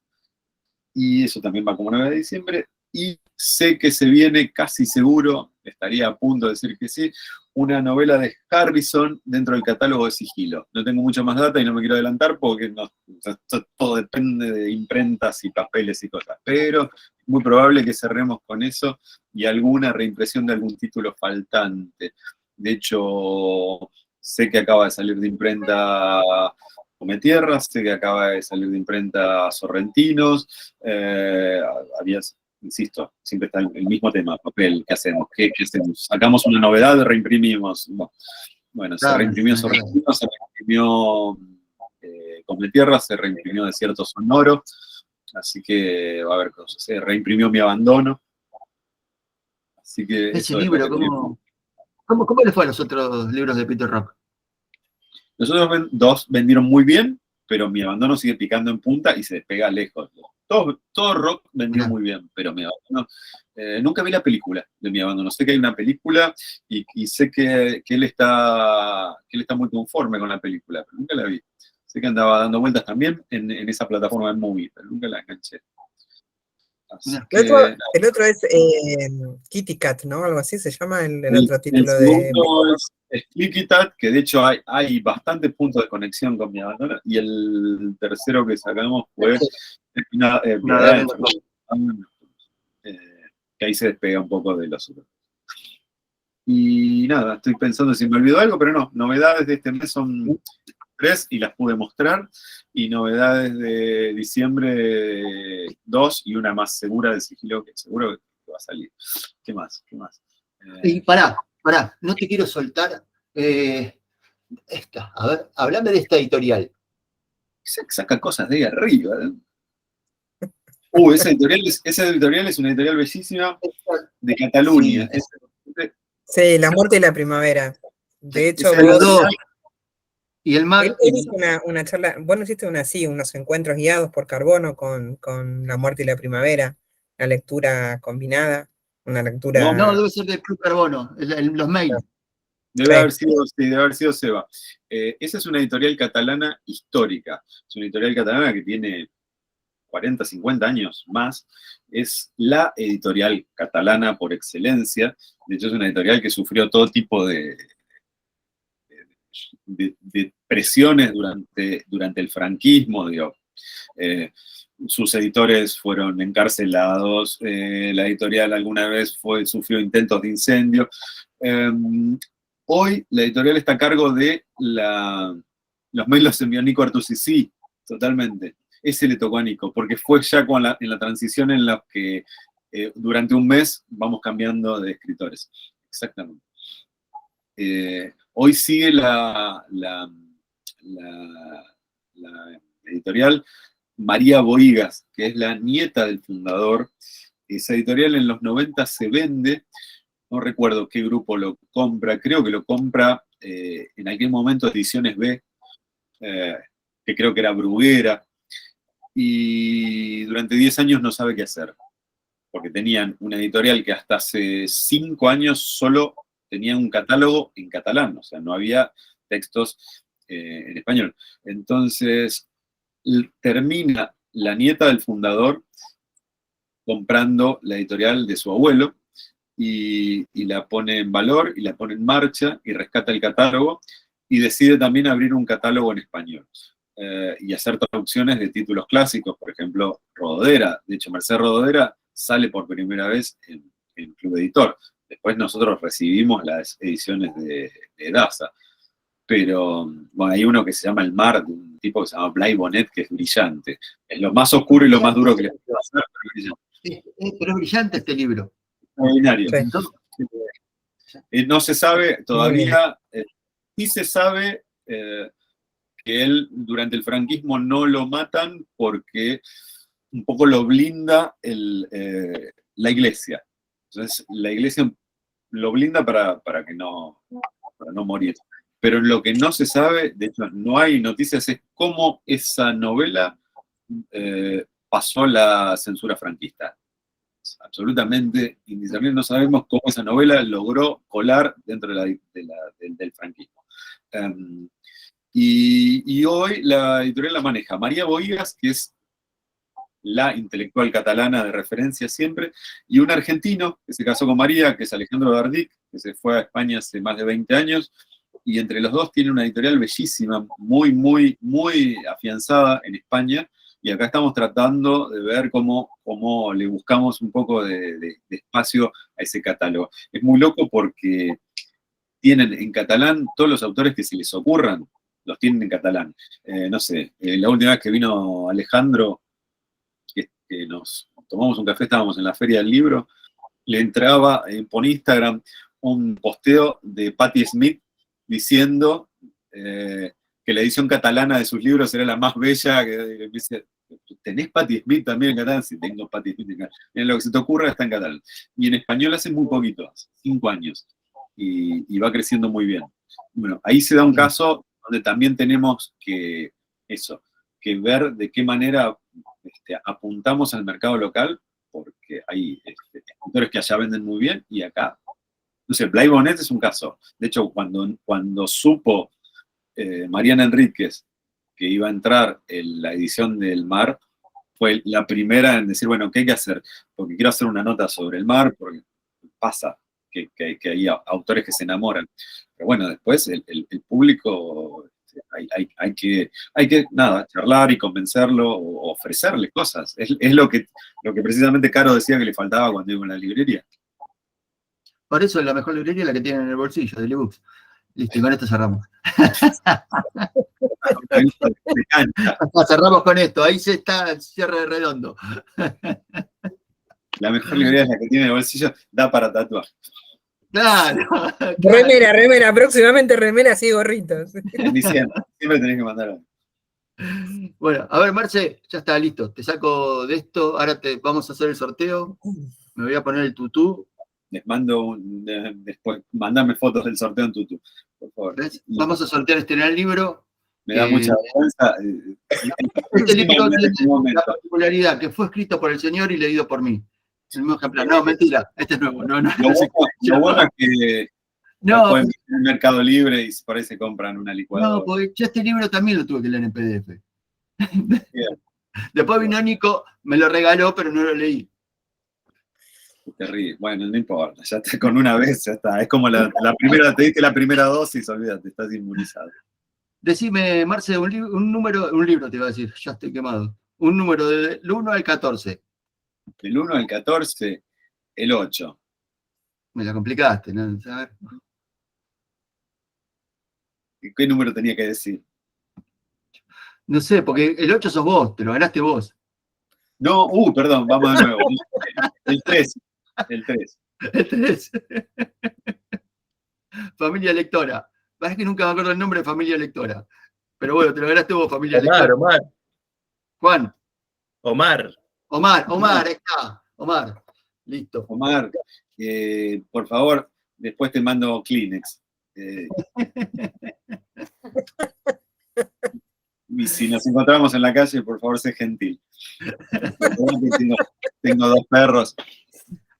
S2: Y eso también va como 9 de diciembre. Y sé que se viene casi seguro, estaría a punto de decir que sí, una novela de Harrison dentro del catálogo de Sigilo. No tengo mucha más data y no me quiero adelantar porque todo depende de imprentas y papeles y cosas. Pero es muy probable que cerremos con eso y alguna reimpresión de algún título faltante. De hecho, sé que acaba de salir de imprenta Cometierras, sé que acaba de salir de imprenta Sorrentinos, insisto, siempre está el mismo tema, papel, ¿qué hacemos? ¿Qué hacemos? Sacamos una novedad, reimprimimos. Bueno, se reimprimió Sorrentinos, se reimprimió Cometierras, se reimprimió Desierto Sonoro, así que va a haber cosas. Se reimprimió Mi Abandono. Así que
S1: ese libro, ¿cómo le fue a los otros libros de Peter Rock?
S2: Los otros dos vendieron muy bien, pero Mi Abandono sigue picando en punta y se despega lejos. Todo Rock vendió muy bien, pero Mi Abandono... nunca vi la película de Mi Abandono. Sé que hay una película y sé que él está muy conforme con la película, pero nunca la vi. Sé que andaba dando vueltas también en esa plataforma de Movie, pero nunca la enganché.
S3: El otro es Kitty Cat, ¿no? Algo así se llama el otro título de...
S2: Es Kitty Cat, que de hecho hay bastantes puntos de conexión con Mi Abandono, y el tercero que sacamos fue que ahí se despega un poco de los otros. Y nada, estoy pensando si me olvidó algo, pero no, novedades de este mes son 3 y las pude mostrar, y novedades de diciembre 2 y una más segura de Sigilo, que seguro que va a salir. ¿Qué más?
S1: Y pará, no te quiero soltar. A ver, hablame de esta editorial.
S2: Saca cosas de ahí arriba. Esa editorial es una editorial bellísima de Cataluña.
S3: Sí, La Muerte y la Primavera. De hecho,
S1: y el mar.
S3: Él hizo una charla, bueno, hiciste unos encuentros guiados por Carbono con La Muerte y la Primavera, una lectura combinada, una lectura...
S1: No, debe ser del Club Carbono, los mails.
S2: Debe haber sido Seba. Esa es una editorial catalana histórica. Es una editorial catalana que tiene 40, 50 años más. Es la editorial catalana por excelencia. De hecho, es una editorial que sufrió todo tipo de presiones durante el franquismo, digo. Sus editores fueron encarcelados, la editorial alguna vez sufrió intentos de incendio. Hoy la editorial está a cargo de los mails los envió Nico Artusi, totalmente. Ese le tocó a Nico, porque fue ya en la transición en la que durante un mes vamos cambiando de escritores. Exactamente. Hoy sigue la editorial María Bohigas, que es la nieta del fundador. Esa editorial en los 90 se vende, no recuerdo qué grupo lo compra, creo que lo compra en aquel momento Ediciones B, que creo que era Bruguera, y durante 10 años no sabe qué hacer, porque tenían una editorial que hasta hace 5 años solo tenía un catálogo en catalán, o sea, no había textos en español. Entonces, termina la nieta del fundador comprando la editorial de su abuelo y la pone en valor y la pone en marcha y rescata el catálogo y decide también abrir un catálogo en español y hacer traducciones de títulos clásicos, por ejemplo, Rododera. De hecho, Merced Rododera sale por primera vez en Club Editor. Después nosotros recibimos las ediciones de Daza. Pero bueno, hay uno que se llama El Mar, de un tipo que se llama Blay Bonnet, que es brillante. Es lo más oscuro y lo más duro que les puedo hacer, pero es brillante.
S1: Pero es brillante este libro.
S2: Extraordinario.
S3: Sí.
S1: Entonces,
S2: No se sabe todavía, sí se sabe que él durante el franquismo no lo matan porque un poco lo blinda la iglesia. Entonces la iglesia lo blinda para no morir. Pero lo que no se sabe, de hecho no hay noticias, es cómo esa novela pasó la censura franquista. Absolutamente indiscernible, no sabemos cómo esa novela logró colar dentro del franquismo. Y hoy la editorial la maneja María Bohigas, que es la intelectual catalana de referencia siempre, y un argentino que se casó con María, que es Alejandro Dardic, que se fue a España hace más de 20 años, y entre los dos tiene una editorial bellísima, muy, muy, muy afianzada en España, y acá estamos tratando de ver cómo le buscamos un poco de espacio a ese catálogo. Es muy loco porque tienen en catalán todos los autores que se les ocurran, los tienen en catalán. No sé, la última vez que vino Alejandro, que nos tomamos un café, estábamos en la Feria del Libro, le entraba por Instagram un posteo de Patti Smith diciendo que la edición catalana de sus libros era la más bella, que dice, ¿tenés Patti Smith también en catalán? Sí, tengo Patti Smith en catalán. En lo que se te ocurra está en catalán. Y en español hace muy poquito, hace 5 años, y va creciendo muy bien. Bueno, ahí se da un caso donde también tenemos que ver de qué manera apuntamos al mercado local, porque hay escritores que allá venden muy bien, y acá, no sé, Blay Bonnet es un caso. De hecho, cuando supo Mariana Enríquez que iba a entrar en la edición del Mar, fue la primera en decir, bueno, ¿qué hay que hacer? Porque quiero hacer una nota sobre el mar, porque pasa que hay autores que se enamoran. Pero bueno, después el público, hay que charlar y convencerlo, o ofrecerle cosas. Es lo que precisamente Caro decía que le faltaba cuando iba a la librería.
S1: por eso la mejor librería es la que tienen en el bolsillo, del ebooks. Listo, y con esto cerramos. Cerramos con esto, ahí se está el cierre redondo.
S2: La mejor librería es la que tiene en el bolsillo, da para tatuar.
S1: Claro.
S3: Remera, próximamente remeras y gorritos.
S2: Diciendo, siempre tenés que mandar algo.
S1: Bueno, a ver, Marce, ya está listo. Te saco de esto, ahora vamos a hacer el sorteo. Me voy a poner el tutú.
S2: Les mando después, mandame fotos del sorteo en tutú, por favor.
S1: Vamos a sortear este gran libro.
S2: Me da mucha vergüenza.
S1: Este libro tiene la particularidad que fue escrito por el señor y leído por mí. El mismo ejemplar. No, mentira, este es nuevo. No,
S2: Lo bueno es que no pueden ir en el Mercado Libre y por ahí se compran una licuadora.
S1: No, porque yo este libro también lo tuve que leer en PDF. Después vino Nico, me lo regaló, pero no lo leí.
S2: Terrible. Bueno, no importa, ya está, con una vez ya está. Es como la primera, te diste la primera dosis, olvídate, estás inmunizado.
S1: Decime, Marce, un libro te iba a decir, ya estoy quemado. Un número del 1 al 14.
S2: Del 1 al 14, el 8.
S1: Me la complicaste, ¿no? A ver.
S2: ¿Qué número tenía que decir?
S1: No sé, porque el 8 sos vos, te lo ganaste vos.
S2: No, perdón, vamos de nuevo. El 3. El 3.
S1: El 3. Familia Lectora. Es que nunca me acuerdo el nombre de Familia Lectora. Pero bueno, te lo ganaste vos, Familia Lectora.
S8: Omar.
S1: Juan.
S8: Omar,
S1: ahí está. Omar. Listo.
S2: Omar, por favor, después te mando Kleenex. Y si nos encontramos en la calle, por favor, sé gentil. Tengo 2 perros.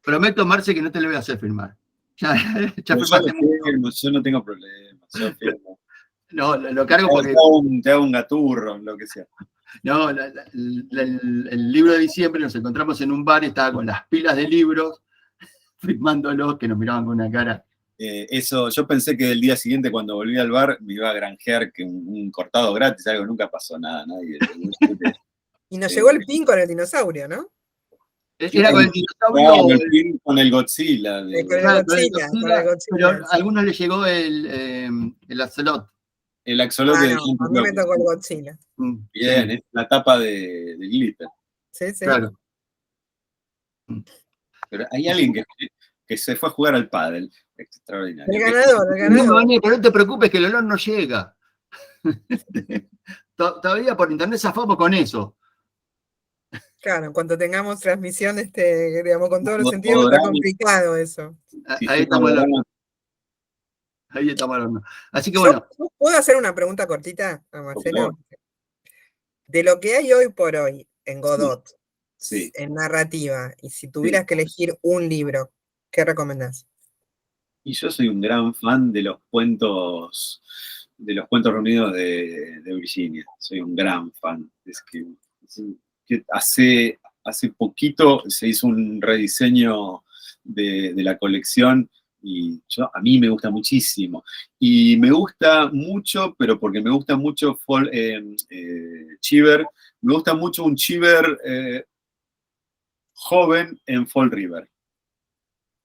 S1: Prometo, Marce, que no te lo voy a hacer firmar. Ya firmaste mucho.
S2: Yo no tengo problemas. Yo firmo.
S1: No, lo cargo porque...
S2: Te hago un gaturro, lo que sea.
S1: No, el libro de diciembre nos encontramos en un bar y estaba con las pilas de libros, firmándolos, que nos miraban con una cara.
S2: Yo pensé que el día siguiente, cuando volví al bar, me iba a granjear que un cortado gratis, algo, nunca pasó nada. Nadie.
S3: Y nos llegó el pin con el dinosaurio, ¿no?
S1: Era con el dinosaurio.
S2: Claro, el film con el Godzilla.
S3: Con el
S1: Claro,
S3: Godzilla,
S1: pero
S3: sí.
S1: a algunos les llegó el axolot.
S2: El axolote de
S3: No,
S2: John
S3: a mí me
S2: Locke.
S3: tocó el Godzilla.
S2: Bien,
S1: Sí,
S2: es la tapa de Glitter.
S3: Sí, sí.
S1: claro.
S2: Pero hay alguien que se fue a jugar al pádel. Extraordinario.
S3: El ganador, el
S1: No,
S3: ganador.
S1: pero no te preocupes que el olor no llega. Todavía por internet zafamos con eso.
S3: Claro, en cuanto tengamos transmisión, digamos, con todos los
S2: Mo-
S3: sentidos, está
S2: modorama.
S3: complicado eso.
S2: Si
S1: Ahí
S2: se
S1: estamos
S2: modorama,
S1: hablando. Ahí estamos hablando. Así que
S3: Yo
S1: bueno,
S3: ¿puedo hacer una pregunta cortita a Marcelo? De lo que hay hoy por hoy en Godot,
S2: sí.
S3: en narrativa, y si tuvieras que elegir un libro, ¿qué recomendás?
S2: Y yo soy un gran fan de los cuentos reunidos de Virginia. Soy un gran fan. Es que hace poquito se hizo un rediseño de la colección y a mí me gusta muchísimo. Y me gusta mucho, pero porque me gusta mucho Cheever, me gusta mucho un Cheever joven en Fall River.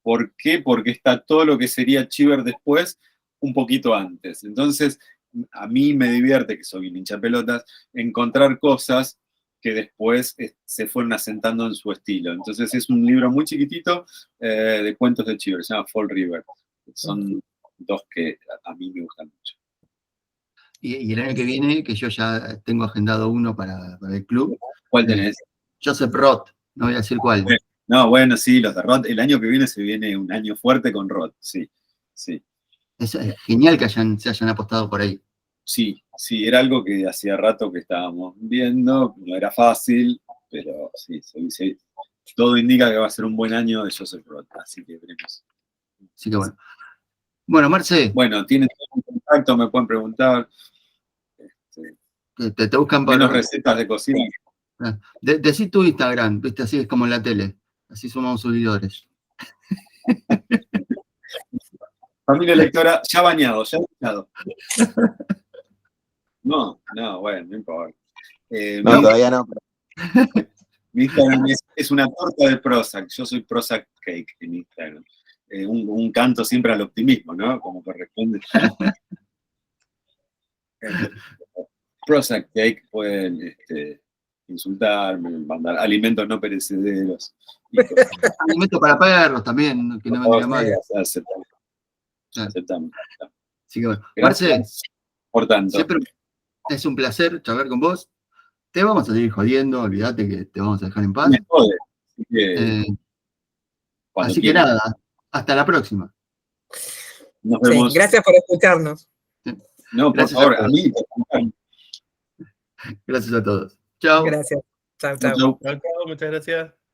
S2: ¿Por qué? Porque está todo lo que sería Cheever después, un poquito antes. Entonces, a mí me divierte, que soy un hincha pelotas, encontrar cosas que después se fueron asentando en su estilo. Entonces, es un libro muy chiquitito de cuentos de Cheever, se llama Fall River. Son dos que a mí me gustan mucho.
S1: y el año que viene, que yo ya tengo agendado uno para el club,
S2: ¿Cuál tenés?
S1: Joseph Roth, no voy a decir cuál.
S2: No, bueno, sí, los de Roth. El año que viene se viene un año fuerte con Roth, sí.
S1: Es genial que se hayan apostado por ahí.
S2: Sí, era algo que hacía rato que estábamos viendo, no era fácil, pero sí, todo indica que va a ser un buen año de Joseph Roth, así que veremos.
S1: Así que bueno. Bueno, Marce,
S2: Bueno, tienen un contacto, me pueden preguntar.
S1: te buscan
S2: Menos
S1: para...
S2: recetas de cocina.
S1: Decí tu Instagram, viste, así es como en la tele. Así sumamos seguidores.
S2: Familia lectora, ya bañado, ya bañado. No, bueno, no importa.
S8: No, todavía no.
S2: Mi Instagram es una torta de Prozac. Yo soy Prozac Cake en Instagram. Un canto siempre al optimismo, ¿no? Como corresponde. Prozac Cake, pueden insultarme, mandar alimentos no perecederos.
S1: Alimentos para perros también, que no vendría mal.
S2: Aceptamos.
S1: Así que bueno.
S2: Gracias
S1: Marce,
S2: por tanto.
S1: siempre es un placer charlar con vos. Te vamos a seguir jodiendo, olvídate que te vamos a dejar en paz.
S2: Me jode. Así que
S1: nada, hasta la próxima.
S2: Nos vemos.
S3: Sí, gracias por escucharnos.
S2: No, por
S1: Gracias
S2: favor,
S1: a
S2: a mí.
S1: Gracias a todos. Chao.
S3: Gracias. Chao,
S2: Chau,
S3: chao.
S2: chau.
S8: Muchas gracias.